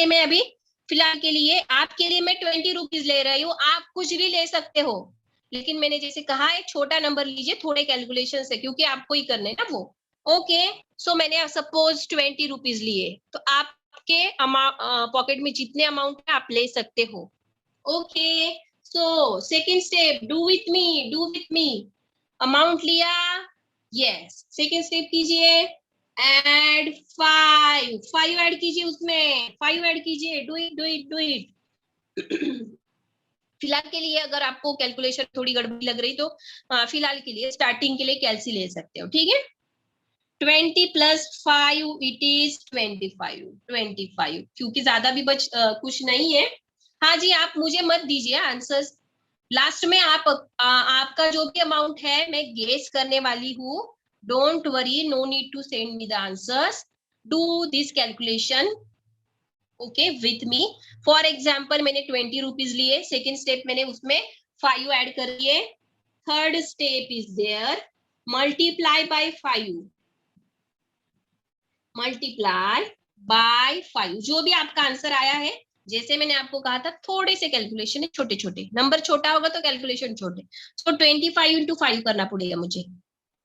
[SPEAKER 2] के लिए आपके लिए मैं 20 रुपीज ले रही हूँ, आप कुछ भी ले सकते हो, लेकिन मैंने जैसे कहा है छोटा नंबर लीजिए, थोड़े कैलकुलेशन से, क्योंकि आपको ही करने ना वो। ओके, सो मैंने सपोज 20 रुपीज लिए, तो आपके पॉकेट में जितने अमाउंट है आप ले सकते हो। Okay, so second step, do with me, do with me. Amount लिया, यस, सेकेंड स्टेप कीजिए, एड 5 ऐड कीजिए, उसमें 5 ऐड कीजिए, do it, do it, do it. फिलहाल के लिए अगर आपको कैलकुलेशन थोड़ी गड़बड़ी लग रही तो फिलहाल के लिए स्टार्टिंग के लिए कैलसी ले सकते हो। ठीक है, 20 + 5 इट इज 25, 25, क्योंकि ज्यादा भी कुछ नहीं है। हाँ जी, आप मुझे मत दीजिए आंसर्स, लास्ट में आपका जो भी अमाउंट है मैं गेस करने वाली हूँ। Don't worry, no need to send me the answers, do this calculation okay with me. For example मैंने 20 रुपीज लिए, सेकेंड स्टेप मैंने उसमें 5 ऐड कर दिए, third step is there, multiply by 5, multiply by 5, जो भी आपका आंसर आया है, जैसे मैंने आपको कहा था थोड़े से कैलकुलेशन है, छोटे छोटे नंबर, छोटा होगा तो कैलकुलेशन छोटे। सो 25 × 5 करना पड़ेगा मुझे,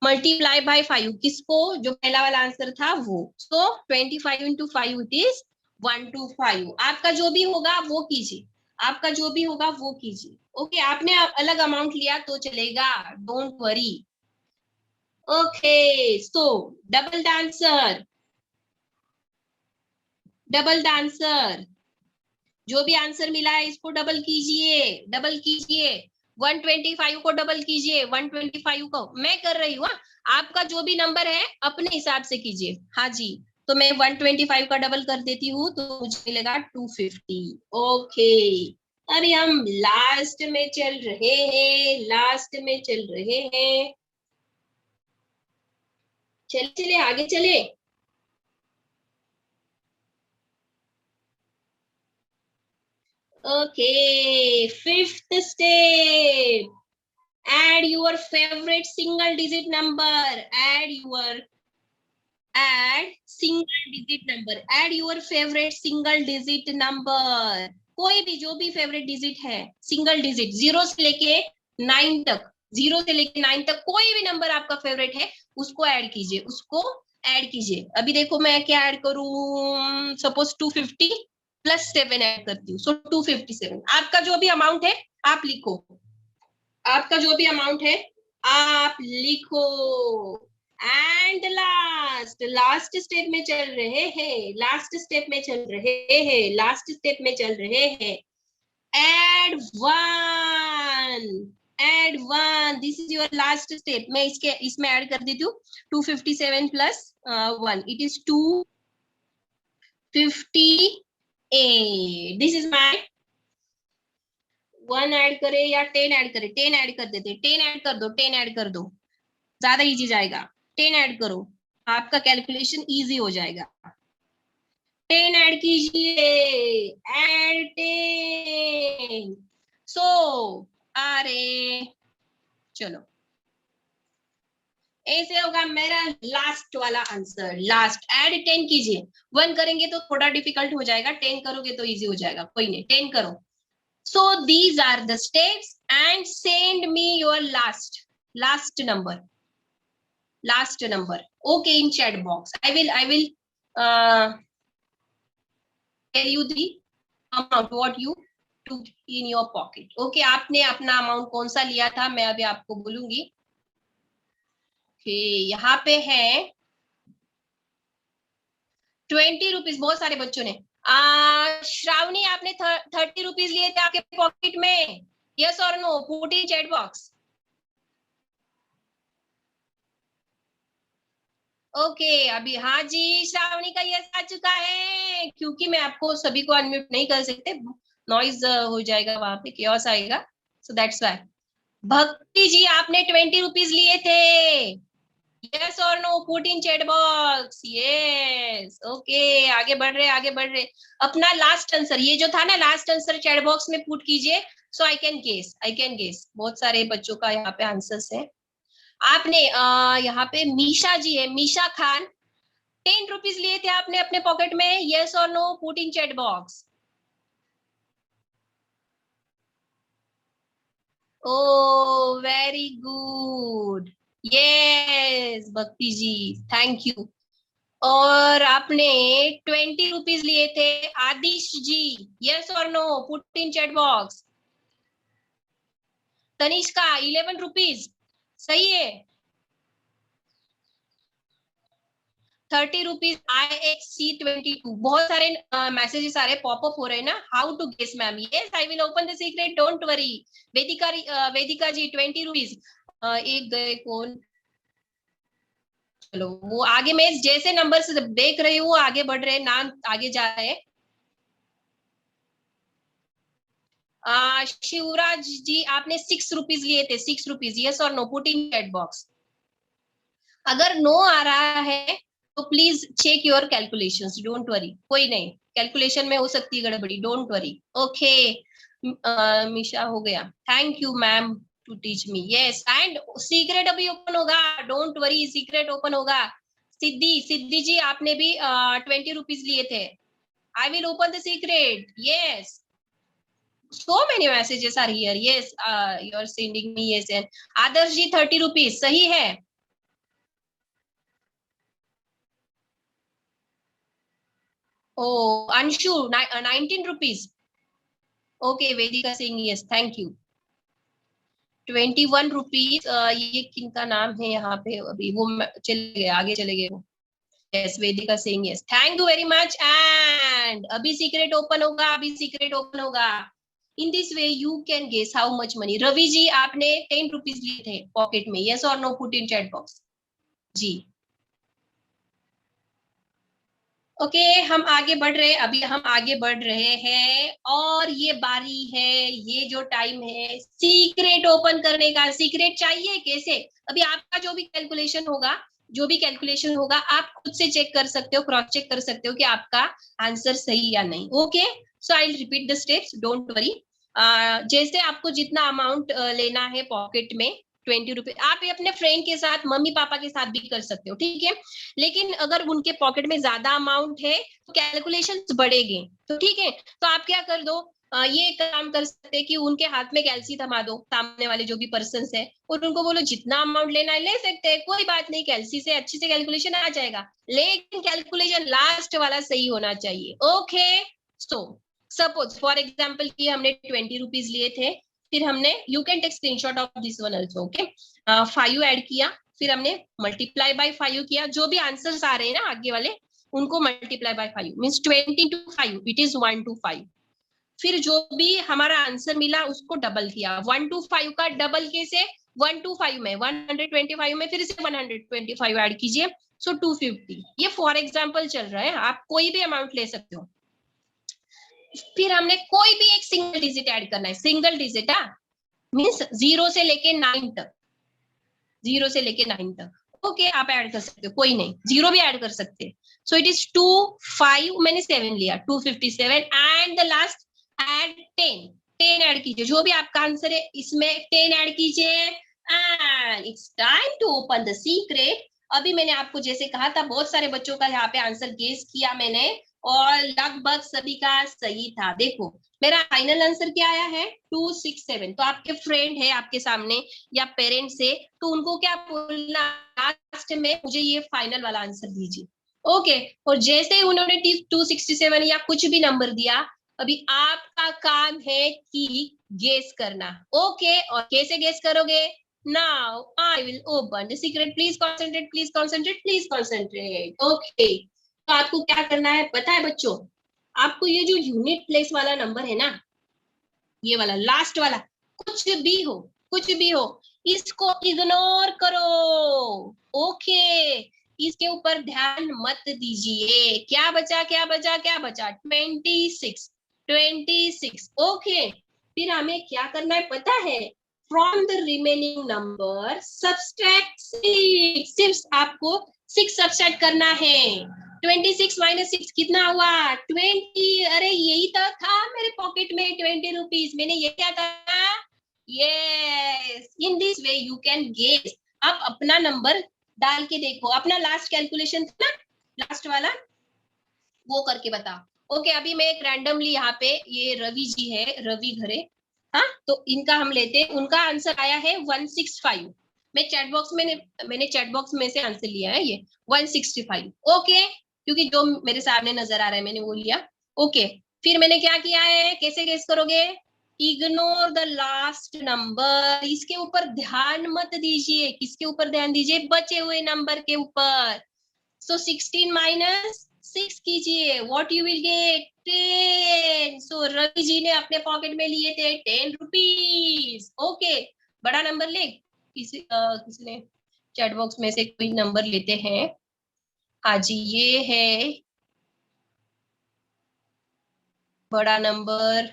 [SPEAKER 2] मल्टीप्लाई बाय 5, किसको, जो पहला वाला आंसर था वो। सो 25 × 5 इट इज 125। आपका जो भी होगा वो कीजिए, आपका जो भी होगा वो कीजिए। ओके, आपने अलग अमाउंट लिया तो चलेगा, don't worry. Okay, so double the answer, double the answer, जो भी आंसर मिला है इसको डबल कीजिए, डबल कीजिए, 125 को डबल कीजिए, 125 को मैं कर रही हूँ, आपका जो भी नंबर है अपने हिसाब से कीजिए। हाँ जी, तो मैं 125 का डबल कर देती हूँ तो मुझे मिलेगा 250। ओके, अभी हम लास्ट में चल रहे हैं, लास्ट में चल रहे हैं, चले चले आगे चले। Okay, fifth step. Add your favorite single digit number. Add single digit number. Add your favorite single digit number. कोई भी जो भी फेवरेट डिजिट है, सिंगल डिजिट, 0 से लेके 9 तक, 0 से लेके 9 तक कोई भी नंबर आपका फेवरेट है उसको ऐड कीजिए, उसको ऐड कीजिए। अभी देखो मैं क्या ऐड करूं, सपोज 250 + 7 ऐड करती हूँ, सो 257। आपका जो भी अमाउंट है आप लिखो, आपका जो भी अमाउंट है आप लिखो। एंड लास्ट स्टेप में चल रहे हैं, लास्ट स्टेप में चल रहे हैं, लास्ट स्टेप में चल रहे हैं, add 1, add 1, this is your last step. मैं इसमें ऐड कर देती हूँ 257 plus 1, it is 258. this is my 1 add करे या 10 ऐड करे, 10 ऐड कर देते, 10 ऐड कर दो, 10 ऐड कर दो, ज्यादा इजी जाएगा, 10 ऐड करो, आपका कैलकुलेशन इजी हो जाएगा। 10 ऐड कीजिए, ऐड 10, सो अरे चलो ऐसे होगा मेरा लास्ट वाला आंसर। लास्ट ऐड 10 कीजिए, 1 करेंगे तो थोड़ा डिफिकल्ट हो जाएगा, 10 करोगे तो इजी हो जाएगा, कोई नहीं 10 करो। So these are the steps and send me your last number, okay, in chat box. I will tell you the amount what you took in your pocket. Okay, आपने अपना अमाउंट कौन सा लिया था मैं अभी आपको बोलूंगी। यहाँ पे है 20 रुपीज, बहुत सारे बच्चों ने। श्रावणी आपने 30 रुपीज लिए थे आपके पॉकेट में, यस और no, put in chat box. Okay अभी हाँ जी, श्रावणी का यस आ चुका है, क्योंकि मैं आपको सभी को अनम्यूट नहीं कर सकते, नॉइज हो जाएगा, वहां पे केओस आएगा, सो दैट्स व्हाई। भक्ति जी आपने 20 रुपीज लिए थे, यस और no, put in chat box, yes. Okay आगे बढ़ रहे। अपना लास्ट आंसर, ये जो था ना लास्ट आंसर, चैट बॉक्स में पुट कीजिए, सो आई कैन गेस। बहुत सारे बच्चों का यहाँ पे आंसर्स है। आपने यहाँ पे मीशा जी है, मीशा खान, 10 रुपीज लिए थे आपने अपने पॉकेट में, यस और no, put in chat box. Oh very good, yes Bhakti ji, thank you. और आपने 20 रुपीज लिए थे आदिश जी, यस और no, put in chat box. Tanishka 11 rupees, सही है। 30 रुपीज IXC22, बहुत सारे मैसेजेस आ रहे, पॉपअप हो रहे हैं ना, how to guess ma'am, yes I will open the secret, don't worry. Vedika ji 20 rupees, एक गए कौन, चलो वो आगे, मैं जैसे नंबर से देख रही हूँ आगे बढ़ रहे, नाम आगे जा रहे हैं। शिवराज जी आपने 6 रुपीज लिए थे, 6 रुपीज, यस और no, put in chat box. अगर नो आ रहा है तो please check your calculations, don't worry, कोई नहीं, कैलकुलेशन में हो सकती है गड़बड़ी, डोंट वरी। ओके मिशा हो गया, thank you ma'am to teach me, yes. And secret अभी ओपन होगा, डोंट वरी, सीक्रेट ओपन होगा। सिद्धि जी आपने भी 20 रुपीज लिए थे, I will open the secret, yes. So many messages are here, yes, you are sending me, yes। and Adarsh ji 30 rupees, सही है। Oh Anshu 19 rupees, okay Vedika Singh, yes thank you. 21 rupees, ये किनका नाम है यहाँ पे, अभी वो चले गए, आगे चले गए, yes Vedika Singh, yes thank you very much. And अभी सीक्रेट ओपन होगा, in this way you can guess how much money. Ravi ji आपने 10 रुपीज लिए थे पॉकेट में, यस और no, put in chat box जी। ओके हम आगे बढ़ रहे हैं, और ये बारी है, ये जो टाइम है सीक्रेट ओपन करने का। सीक्रेट चाहिए कैसे, अभी आपका जो भी कैलकुलेशन होगा आप खुद से चेक कर सकते हो, क्रॉस चेक कर सकते हो कि आपका आंसर सही या नहीं। Okay so I will repeat the steps, don't worry. जैसे आपको जितना अमाउंट लेना है पॉकेट में 20 रुपए, आप ये अपने फ्रेंड के साथ, मम्मी पापा के साथ भी कर सकते हो, ठीक है। लेकिन अगर उनके पॉकेट में ज्यादा अमाउंट है तो कैलकुलेशन बढ़ेगी, तो ठीक है, तो आप क्या कर दो, ये काम कर सकते हैं कि उनके हाथ में कैलसी थमा दो, सामने वाले जो भी पर्सन है, और उनको बोलो जितना अमाउंट लेना है ले सकते हैं, कोई बात नहीं, कैलसी से अच्छी से कैलकुलेशन आ जाएगा, लेकिन कैलकुलेशन लास्ट वाला सही होना चाहिए। Okay so suppose for example कि हमने 20 रुपीज लिए थे, फिर हमने, you can take screenshot of this one also, okay, 5 add किया, फिर हमने मल्टीप्लाई बाय 5 किया, जो भी आंसर्स आ रहे हैं ना आगे वाले उनको multiply by 5 means 20 into 5 it is 125। फिर जो भी हमारा आंसर मिला उसको डबल किया। 125 का डबल कैसे? 125 में 125 में फिर से 125 ऐड कीजिए, सो 250। ये फॉर एग्जाम्पल चल रहा है, आप कोई भी अमाउंट ले सकते हो। फिर हमने कोई भी एक सिंगल डिजिट ऐड करना है, सिंगल डिजिट मीन्स 0 से लेके 9 तक, 0 से लेके 9 तक। ओके, आप ऐड कर सकते हो, कोई नहीं, 0 भी ऐड कर सकते हैं। सो इट इज 2 5, मैंने 7 लिया, 257 and the last add 10। 10 add कीजिए, जो भी आपका आंसर है इसमें 10 ऐड कीजिए and it's time to open the secret. अभी मैंने आपको जैसे कहा था, बहुत सारे बच्चों का यहाँ पे आंसर गेस किया मैंने और लगभग सभी का सही था। देखो मेरा फाइनल आंसर क्या आया है, 267। तो आपके फ्रेंड है आपके सामने या पेरेंट्स है, तो उनको क्या बोलना, लास्ट में मुझे ये फाइनल वाला आंसर दीजिए। ओके, और जैसे उन्होंने 267 या कुछ भी नंबर दिया, अभी आपका काम है कि गेस करना। ओके, और कैसे गेस करोगे? Now I will open the secret, please concentrate, please concentrate, please concentrate. Okay, तो आपको क्या करना है पता है बच्चों? आपको ये जो यूनिट प्लेस वाला नंबर है ना, ये वाला लास्ट वाला, कुछ भी हो, कुछ भी हो, इसको इग्नोर करो। ओके, इसके ऊपर ध्यान मत दीजिए। क्या बचा, क्या बचा, क्या बचा? 26, 26। ओके, फिर हमें क्या करना है पता है? From the remaining number subtract 6। सिर्फ आपको 6 सब्सट्रैक्ट करना है। 26 माइनस 6 कितना हुआ? 20। अरे यही तो था मेरे पॉकेट में 20 रुपीज, मैंने ये क्या था? Yes, in this way you can guess. आप अपना नंबर डाल के देखो, अपना लास्ट कैलकुलेशन था ना, लास्ट वाला, वो करके बताओ। ओके, अभी मैं एक रैंडमली यहाँ पे, ये रवि जी है, रवि घरे, हाँ, तो इनका हम लेते हैं। उनका आंसर आया है 165। मैं चैट बॉक्स में, मैंने चैट बॉक्स में से आंसर लिया है ये 165। ओके, क्योंकि जो मेरे सामने नजर आ रहा है मैंने वो लिया। ओके, फिर मैंने क्या किया है, कैसे गेस करोगे? इग्नोर द लास्ट नंबर, इसके ऊपर ध्यान मत दीजिए। किसके ऊपर ध्यान दीजिए? बचे हुए नंबर के ऊपर। सो 16 माइनस 6 कीजिए, व्हाट यू विल गेट? 10। सो रवि जी ने अपने पॉकेट में लिए थे 10 रुपीज। ओके, बड़ा नंबर ले, किसी ने चैट बॉक्स में से कोई नंबर लेते हैं। हाँ जी, ये है बड़ा नंबर।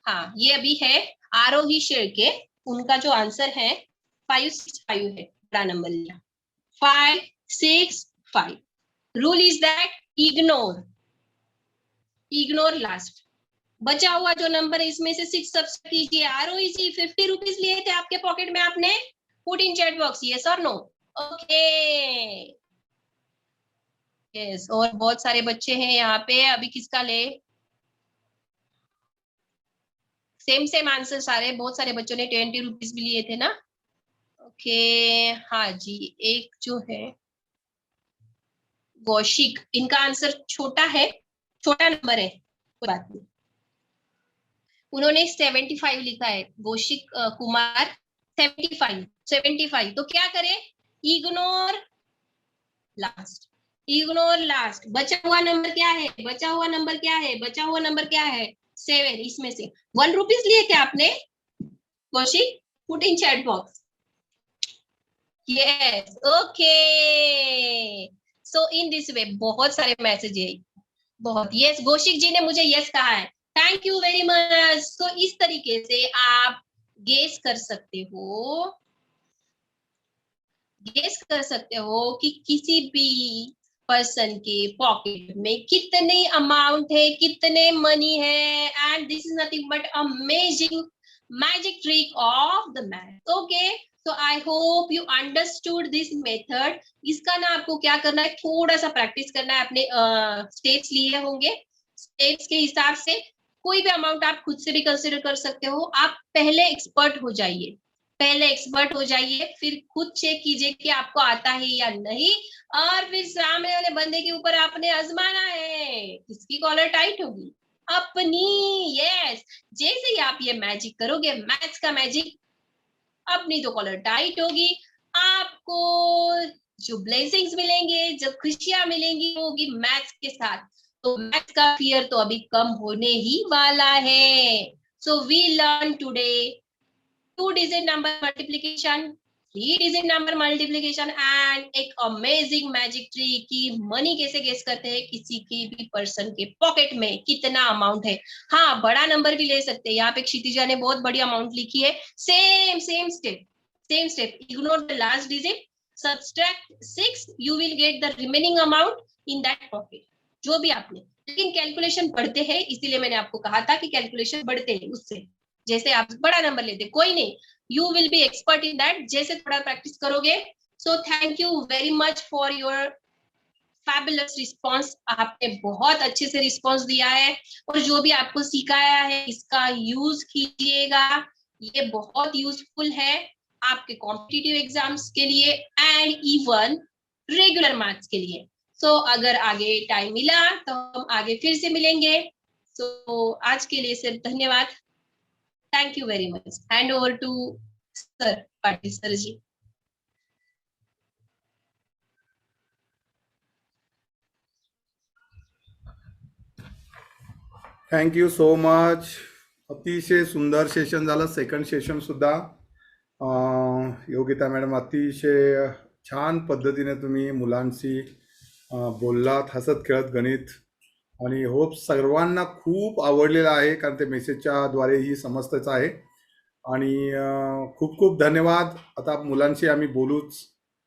[SPEAKER 2] हाँ, ये अभी है आरोही शेरके, उनका जो आंसर है 565 है, बड़ा नंबर लिया 565। Rule is that ignore, ignore last. बचा हुआ जो नंबर है इसमें से 6 सब्सट्रैक्ट कीजिए। आरोही जी 50 रुपीज लिए थे आपके पॉकेट में, आपने put in chat box, yes और नो? ओके, यस, और बहुत सारे बच्चे हैं यहाँ पे, अभी किसका ले? सेम सेम आंसर सारे, बहुत सारे बच्चों ने 20 रुपीज भी लिए थे ना। ओके, हाँ जी, एक जो है कौशिक, इनका आंसर छोटा है, छोटा नंबर है, कोई बात नहीं, उन्होंने 75 लिखा है। कौशिक कुमार 75, 75। तो क्या करें? Ignore last, ignore last. बचा हुआ नंबर क्या है? बचा हुआ नंबर क्या है? बचा हुआ नंबर क्या है? 7। इसमें से 1 रुपीज लिए थे आपने, Kaushik, put in chat box, yes. Okay, so in this वे बहुत सारे मैसेज है, बहुत। यस, कौशिक जी ने मुझे यस कहा है, थैंक यू वेरी मच। तो इस तरीके से आप गेस कर सकते हो, गेस कर सकते हो कि किसी भी पर्सन के पॉकेट में कितने अमाउंट है, कितने मनी है। And this is nothing but amazing magic trick of the math. Okay, so I hope you understood this method। इसका ना आपको क्या करना है, थोड़ा सा प्रैक्टिस करना है। अपने स्टेप्स लिए होंगे, स्टेप्स के हिसाब से कोई भी अमाउंट आप खुद से भी कंसिडर कर सकते हो। आप पहले एक्सपर्ट हो जाइए, पहले एक्सपर्ट हो जाइए, फिर खुद चेक कीजिए कि आपको आता है या नहीं, और फिर सामने वाले बंदे के ऊपर आपने आजमाना है, किसकी कॉलर टाइट होगी? अपनी। यस, जैसे ही आप ये मैजिक करोगे, मैथ्स का मैजिक, अपनी तो कॉलर टाइट होगी, आपको जो ब्लेसिंग्स मिलेंगे, जो खुशियां मिलेंगी, वो होगी मैथ्स के साथ। तो मैथ्स का फियर तो अभी कम होने ही वाला है. So we learn today 2 digit number multiplication, 3 digit number multiplication and एक अमेजिंग मैजिक ट्रिक की मनी कैसे गेस करते हैं किसी के भी पर्सन के पॉकेट में कितना अमाउंट है. हाँ, बड़ा नंबर भी ले सकते हैं. यहाँ पे क्षितिजा ने बहुत बड़ी अमाउंट लिखी है. Same step. Ignore the last digit, subtract 6, you will get the remaining amount in that pocket. जो भी आपने, लेकिन कैलकुलेशन बढ़ते हैं, इसीलिए मैंने आपको कहा था कि कैलकुलेशन बढ़ते हैं उससे. जैसे आप बड़ा नंबर लेते, कोई नहीं, you will B expert in that जैसे थोड़ा प्रैक्टिस करोगे. So thank you very much for your fabulous response. आपने बहुत अच्छे से रिस्पॉन्स दिया है और जो भी आपको सिखाया है इसका यूज कीजिएगा. ये बहुत यूजफुल है आपके कॉम्पिटिटिव एग्जाम्स के लिए एंड इवन रेगुलर मार्क्स के लिए. सो अगर आगे टाइम मिला तो हम आगे फिर से मिलेंगे. सो आज के लिए सिर्फ धन्यवाद. Thank you very much. Hand over to Sir Patil Sir ji.
[SPEAKER 1] Thank you so much. अतिशय सुंदर सेशन झालं. सेकंड सेशन सुद्धा योगिता मॅडम अतिशय छान पद्धतीने तुम्ही मुलांशी बोललात, हसत खेळत गणित, आणि होप सर्वांना खूप आवडलेलं आहे, कारण ते मेसेजच्या द्वारेही समजतच आहे. आणि खूप खूप धन्यवाद. आता मुलांशी आम्ही बोलूच,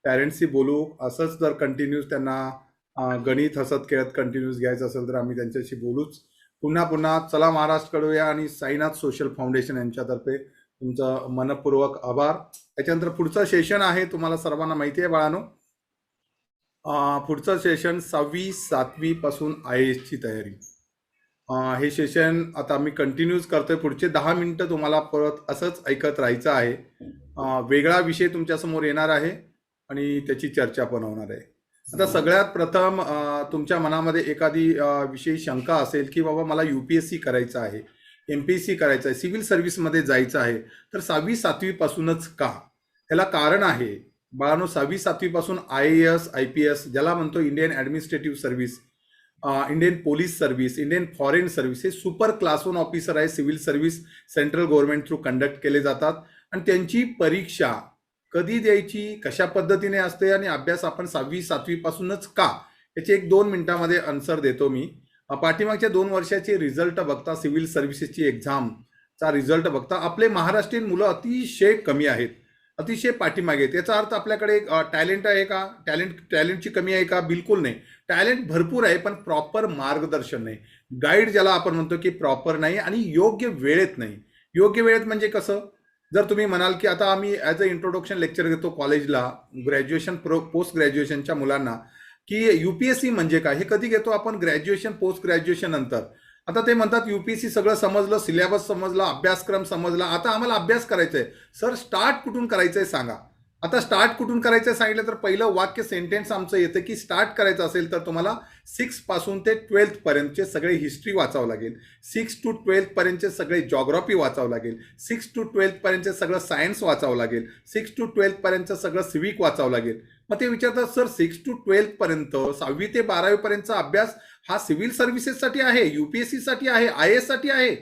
[SPEAKER 1] पॅरेंट्सशी बोलू. असंच जर कंटिन्यूस त्यांना गणित हसत खेळत कंटिन्यूस घ्यायचं असेल तर आम्ही त्यांच्याशी बोलूच. पुन्हा चला महाराष्ट्र कडूया आणि साईनाथ सोशल फाउंडेशन यांच्यातर्फे तुमचं मनपूर्वक आभार. त्याच्यानंतर पुढचं सेशन आहे, तुम्हाला सर्वांना माहिती आहे बाळांनो, पुढचं सेशन 6वी 7वी पासून IAS ची तयारी. हे सेशन आता आम्ही कंटिन्यूज करतोय. पुढचे 10 मिनिटं तुम्हाला परत असंच ऐकत राहायचं आहे. वेगळा विषय तुमच्यासमोर येणार आहे आणि त्याची चर्चा पण होणार आहे. आता सगळ्यात प्रथम तुमच्या मनामध्ये एखादी विषयी शंका असेल की बाबा मला UPSC करायचं आहे, MPSC करायचं आहे, सिव्हिल सर्व्हिसमध्ये जायचं आहे, तर 6वी 7वी पासूनच का? याला कारण आहे बाळांनो. 6वी 7वी पासून IAS IPS, ज्याला म्हणतो Indian administrative service, Indian police service, Indian foreign service, हे सुपर क्लास 1 ऑफिसर आहे. Civil service central government through conduct केले जातात आणि त्यांची परीक्षा कधी द्यायची, कशा पद्धतीने असते आणि अभ्यास आपण 6वी 7वी पासूनच का, याचे 1-2 मिनिटांमध्ये आन्सर देतो मी. पाठीमागच्या 2 वर्षाचे रिझल्ट बघता, सिव्हिल सर्व्हिसेसची एक्झामचा रिझल्ट बघता आपले महाराष्ट्रीयन मुलं अतिशय कमी आहेत, अतिशय पाठीमागे आहेत. याचा अर्थ आपल्याकडे टॅलेंट आहे का? टॅलेंटची कमी आहे का? बिलकुल नाही. टॅलेंट भरपूर आहे, पण प्रॉपर मार्गदर्शन नाही, गाईड ज्याला आपण म्हणतो की प्रॉपर नाही, आणि योग्य वेळेत नाही. योग्य वेळेत म्हणजे कसं? जर तुम्ही म्हणाल की आता आम्ही ॲज अ इंट्रोडक्शन लेक्चर घेतो कॉलेजला, ग्रॅज्युएशन पोस्ट ग्रॅज्युएशनच्या मुलांना, की UPSC म्हणजे काय हे कधी घेतो आपण? ग्रॅज्युएशन पोस्ट ग्रॅज्युएशन नंतर. आता ते म्हणतात UPSC सगळं समजलं, सिलेबस समजला, अभ्यासक्रम समजला, आता आम्हाला अभ्यास करायचा आहे. सर स्टार्ट कुठून करायचं आहे सांगा. आता स्टार्ट कुठून करायचं सांगितलं तर पहिलं वाक्य सेंटेन्स आमचं येतं की स्टार्ट करायचं असेल तर तुम्हाला 6 पासून ते 12th पर्यंतचे सगळे हिस्ट्री वाचावं लागेल, 6 to 12th पर्यंतचे सगळे जॉग्राफी वाचावं लागेल, 6 to 12th पर्यंतचे सगळं सायन्स वाचावं लागेल, 6 to 12th पर्यंतचं सगळं सिव्हिक वाचावं लागेल. मग ते विचारतात सर 6 to 12th पर्यंत 6वी ते 12वी पर्यंतचा अभ्यास हा सिव्हिल सर्व्हिसेससाठी आहे, UPSC साठी आहे, IAS साठी आहे,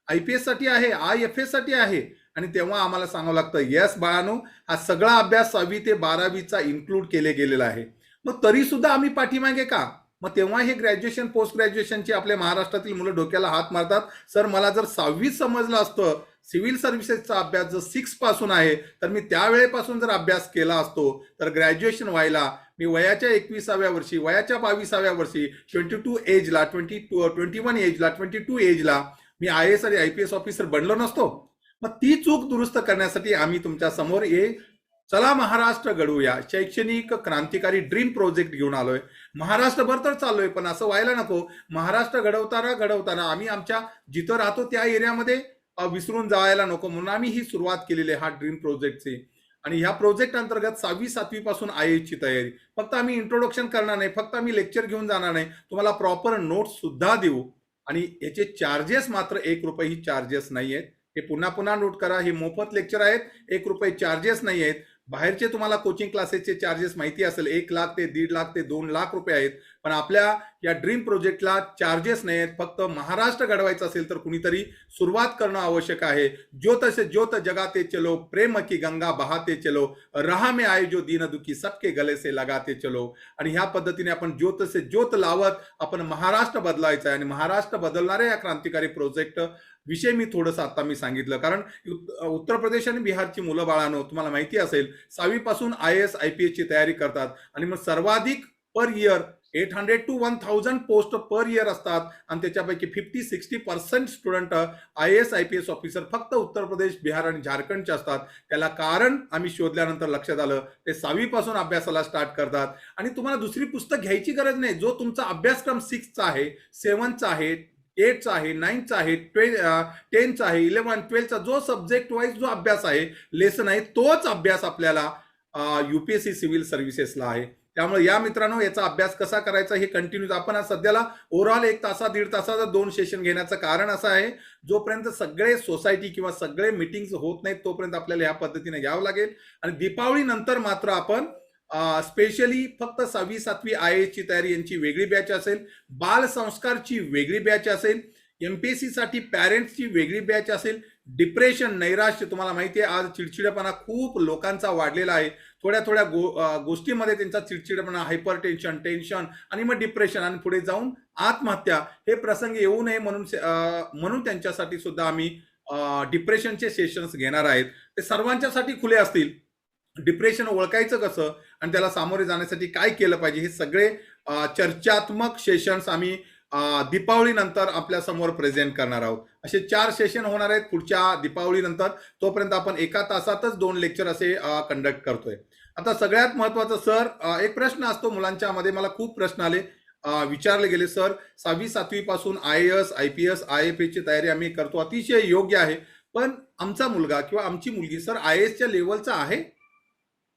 [SPEAKER 1] IPS साठी आहे, IFS साठी आहे. आणि तेव्हा आम्हाला सांगावं लागतं येस बाळांनो, हा सगळा अभ्यास 6वी ते 12वीचा इन्क्लूड केले गेलेला आहे. मग तरी सुद्धा आम्ही पाठीमागे का? मग तेव्हा हे ग्रॅज्युएशन पोस्ट ग्रॅज्युएशनची आपल्या महाराष्ट्रातील मुलं डोक्याला हात मारतात, सर मला जर 6वीच समजलं असतं, सिव्हिल सर्व्हिसेसचा अभ्यास जर 6 पासून आहे, तर मी त्यावेळेपासून जर अभ्यास केला असतो तर ग्रॅज्युएशन व्हायला मी वयाच्या 21व्या वर्षी, वयाच्या 22व्या वर्षी, 22 एजला, 21 एजला, 22 एजला मी IAS आणि IPS ऑफिसर बनलो नसतो. मग ती चूक दुरुस्त करण्यासाठी आम्ही तुमच्या समोर चला महाराष्ट्र घडवूया शैक्षणिक क्रांतिकारी ड्रीम प्रोजेक्ट घेऊन आलोय. महाराष्ट्रभर तर चाललोय, पण असं व्हायला नको महाराष्ट्र घडवताना आम्ही आमच्या जिथं राहतो त्या एरियामध्ये विसरून जायला नको, म्हणून आम्ही ही सुरुवात केलेली आहे हा ड्रीम प्रोजेक्टची. आणि ह्या प्रोजेक्ट अंतर्गत 6वी 7वी पासून IAS ची तयारी. फक्त आम्ही इंट्रोडक्शन करणार नाही, फक्त आम्ही लेक्चर घेऊन जाणार नाही, तुम्हाला प्रॉपर नोट्स सुद्धा देऊ. आणि याचे चार्जेस मात्र 1 रुपये चार्जेस नाही आहेत. हे पुन्हा नोट करा, हे मोफत लेक्चर आहेत, 1 रुपये चार्जेस नाही आहेत. बाहेरचे तुम्हाला कोचिंग क्लासेसचे चार्जेस माहिती असेल, 1 लाख ते 1.5 लाख ते 2 लाख रुपये आहेत. पण आपल्या या ड्रीम प्रोजेक्टला चार्जेस नाही आहेत. फक्त महाराष्ट्र घडवायचं असेल तर कुणीतरी सुरुवात करणं आवश्यक आहे. ज्योत से ज्योत जगाते चलो, प्रेम की गंगा बहाते चलो, राह में आए जो दीन दुखी सबके गले से लगाते चलो. आणि ह्या पद्धतीने आपण ज्योत से ज्योत लावत आपण महाराष्ट्र बदलायचं आहे. आणि महाराष्ट्र बदलणाऱ्या या क्रांतिकारी प्रोजेक्ट विषय मी थोडंसं आता मी सांगितलं, कारण उत्तर प्रदेश आणि बिहारची मुलं बाळांनो तुम्हाला माहिती असेल 6वी पासून IAS IPS ची तयारी करतात. आणि मग सर्वाधिक per year 800 to 1000 post per year असतात. आणि त्याच्यापैकी 50-60% स्टुडंट IAS IPS ऑफिसर फक्त उत्तर प्रदेश, बिहार आणि झारखंडचे असतात. त्याला कारण आम्ही शोधल्यानंतर लक्षात आलं ते 6वी पासून अभ्यासाला स्टार्ट करतात. आणि तुम्हाला दुसरी पुस्तक घ्यायची गरज नाही. जो तुमचा अभ्यासक्रम 6चा आहे, 7चा आहे, 8चा आहे, 9चा आहे, 10चा आहे, 11, 12चा जो सब्जेक्ट वाईज जो अभ्यास आहे, लेसन आहे, तोच अभ्यास आपल्याला UPSC सिव्हिल सर्व्हिसेसला आहे. त्यामुळे या मित्रांनो याचा अभ्यास कसा करायचा हे कंटिन्यू आपण आज सध्याला ओव्हरऑल 1 तास 1.5 तासाचा 2 सेशन घेण्याचं कारण असं आहे, जोपर्यंत सगळे सोसायटी किंवा सगळे मीटिंग्स होत नाहीत तोपर्यंत आपल्याला या पद्धतीने घ्यावं लागेल. आणि दीपावली नंतर मात्र आपण स्पेशली फक्त 6वी 7वी IAS ची तयारी यांची वेगळी बॅच असेल, बाल संस्कारची वेगळी बॅच असेल, MPSC साठी पॅरेंट्सची वेगळी बॅच असेल. डिप्रेशन, नैराश्य, तुम्हाला माहिती आहे आज चिडचिडेपणा खूप लोकांचा वाढलेला आहे. थोड्या थोड्या गोष्टीमध्ये त्यांचा चिडचिडेपणा, हायपर टेन्शन, टेन्शन आणि मग डिप्रेशन आणि पुढे जाऊन आत्महत्या हे प्रसंग येऊ नये म्हणून त्यांच्यासाठी सुद्धा आम्ही डिप्रेशनचे सेशन्स घेणार आहेत. ते सर्वांच्यासाठी खुले असतील. डिप्रेशन ओळखायचं कसं आणि त्याला सामोरे जाण्यासाठी काय केलं पाहिजे हे सगळे चर्चात्मक सेशन्स आम्ही दीपावली नंतर आपल्या समोर प्रेझेंट करणार आहोत. असे 4 सेशन होणार आहेत पुढच्या दीपावली नंतर. तोपर्यंत आपण 1 तासातच 2 लेक्चर असे कंडक्ट करतोय. आता सगळ्यात महत्वाचं सर, एक प्रश्न असतो मुलांच्या मध्ये, मला खूप प्रश्न आले, विचारले गेले, सर 6वी 7वी पासून IAS IPS IFS ची तयारी आम्ही करतो, अतिशय योग्य आहे, पण आमचा मुलगा किंवा आमची मुलगी सर IAS च्या लेवलचा आहे,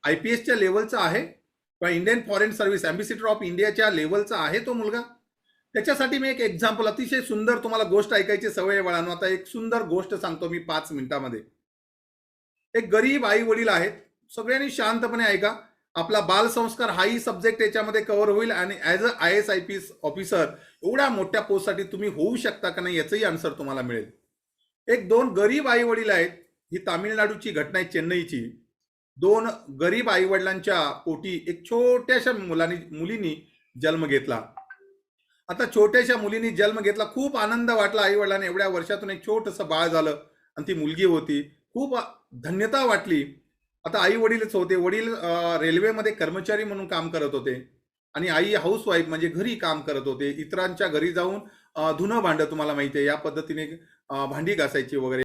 [SPEAKER 1] IPS च्या लेवलचा आहे किंवा Indian foreign service ambassador of इंडियाच्या लेवलचा आहे तो मुलगा. त्याच्यासाठी मी एक एक्झाम्पल, अतिशय सुंदर, तुम्हाला गोष्ट ऐकायची सवय आहे बाळांनो. आता एक सुंदर गोष्ट सांगतो मी 5 मिनिटांमध्ये. एक गरीब आई वडील आहेत, सगळ्यांनी शांतपणे ऐका. आपला बाल संस्कार हाही सब्जेक्ट याच्यामध्ये कव्हर होईल आणि as a IAS IPS officer एवढ्या मोठ्या पोस्टसाठी तुम्ही होऊ शकता का नाही याचंही आन्सर तुम्हाला मिळेल. एक 2 गरीब आई वडील आहेत, ही तामिळनाडूची घटना आहे, चेन्नईची. 2 गरीब आई वडिलांच्या पोटी एक छोट्याशा मुलीनी जन्म घेतला. आता छोट्याशा मुलीने जन्म घेतला, खूप आनंद वाटला आई वडिलांना, एवढ्या वर्षातून एक छोटंसं बाळ झालं आणि ती मुलगी होती, खूप धन्यता वाटली. आता आई वडीलच होते, वडील रेल्वेमध्ये कर्मचारी म्हणून काम करत होते आणि आई हाऊसवाईफ म्हणजे घरी काम करत होते. इतरांच्या घरी जाऊन धुणं भांडं, तुम्हाला माहिती आहे या पद्धतीने भांडी घासायची वगैरे.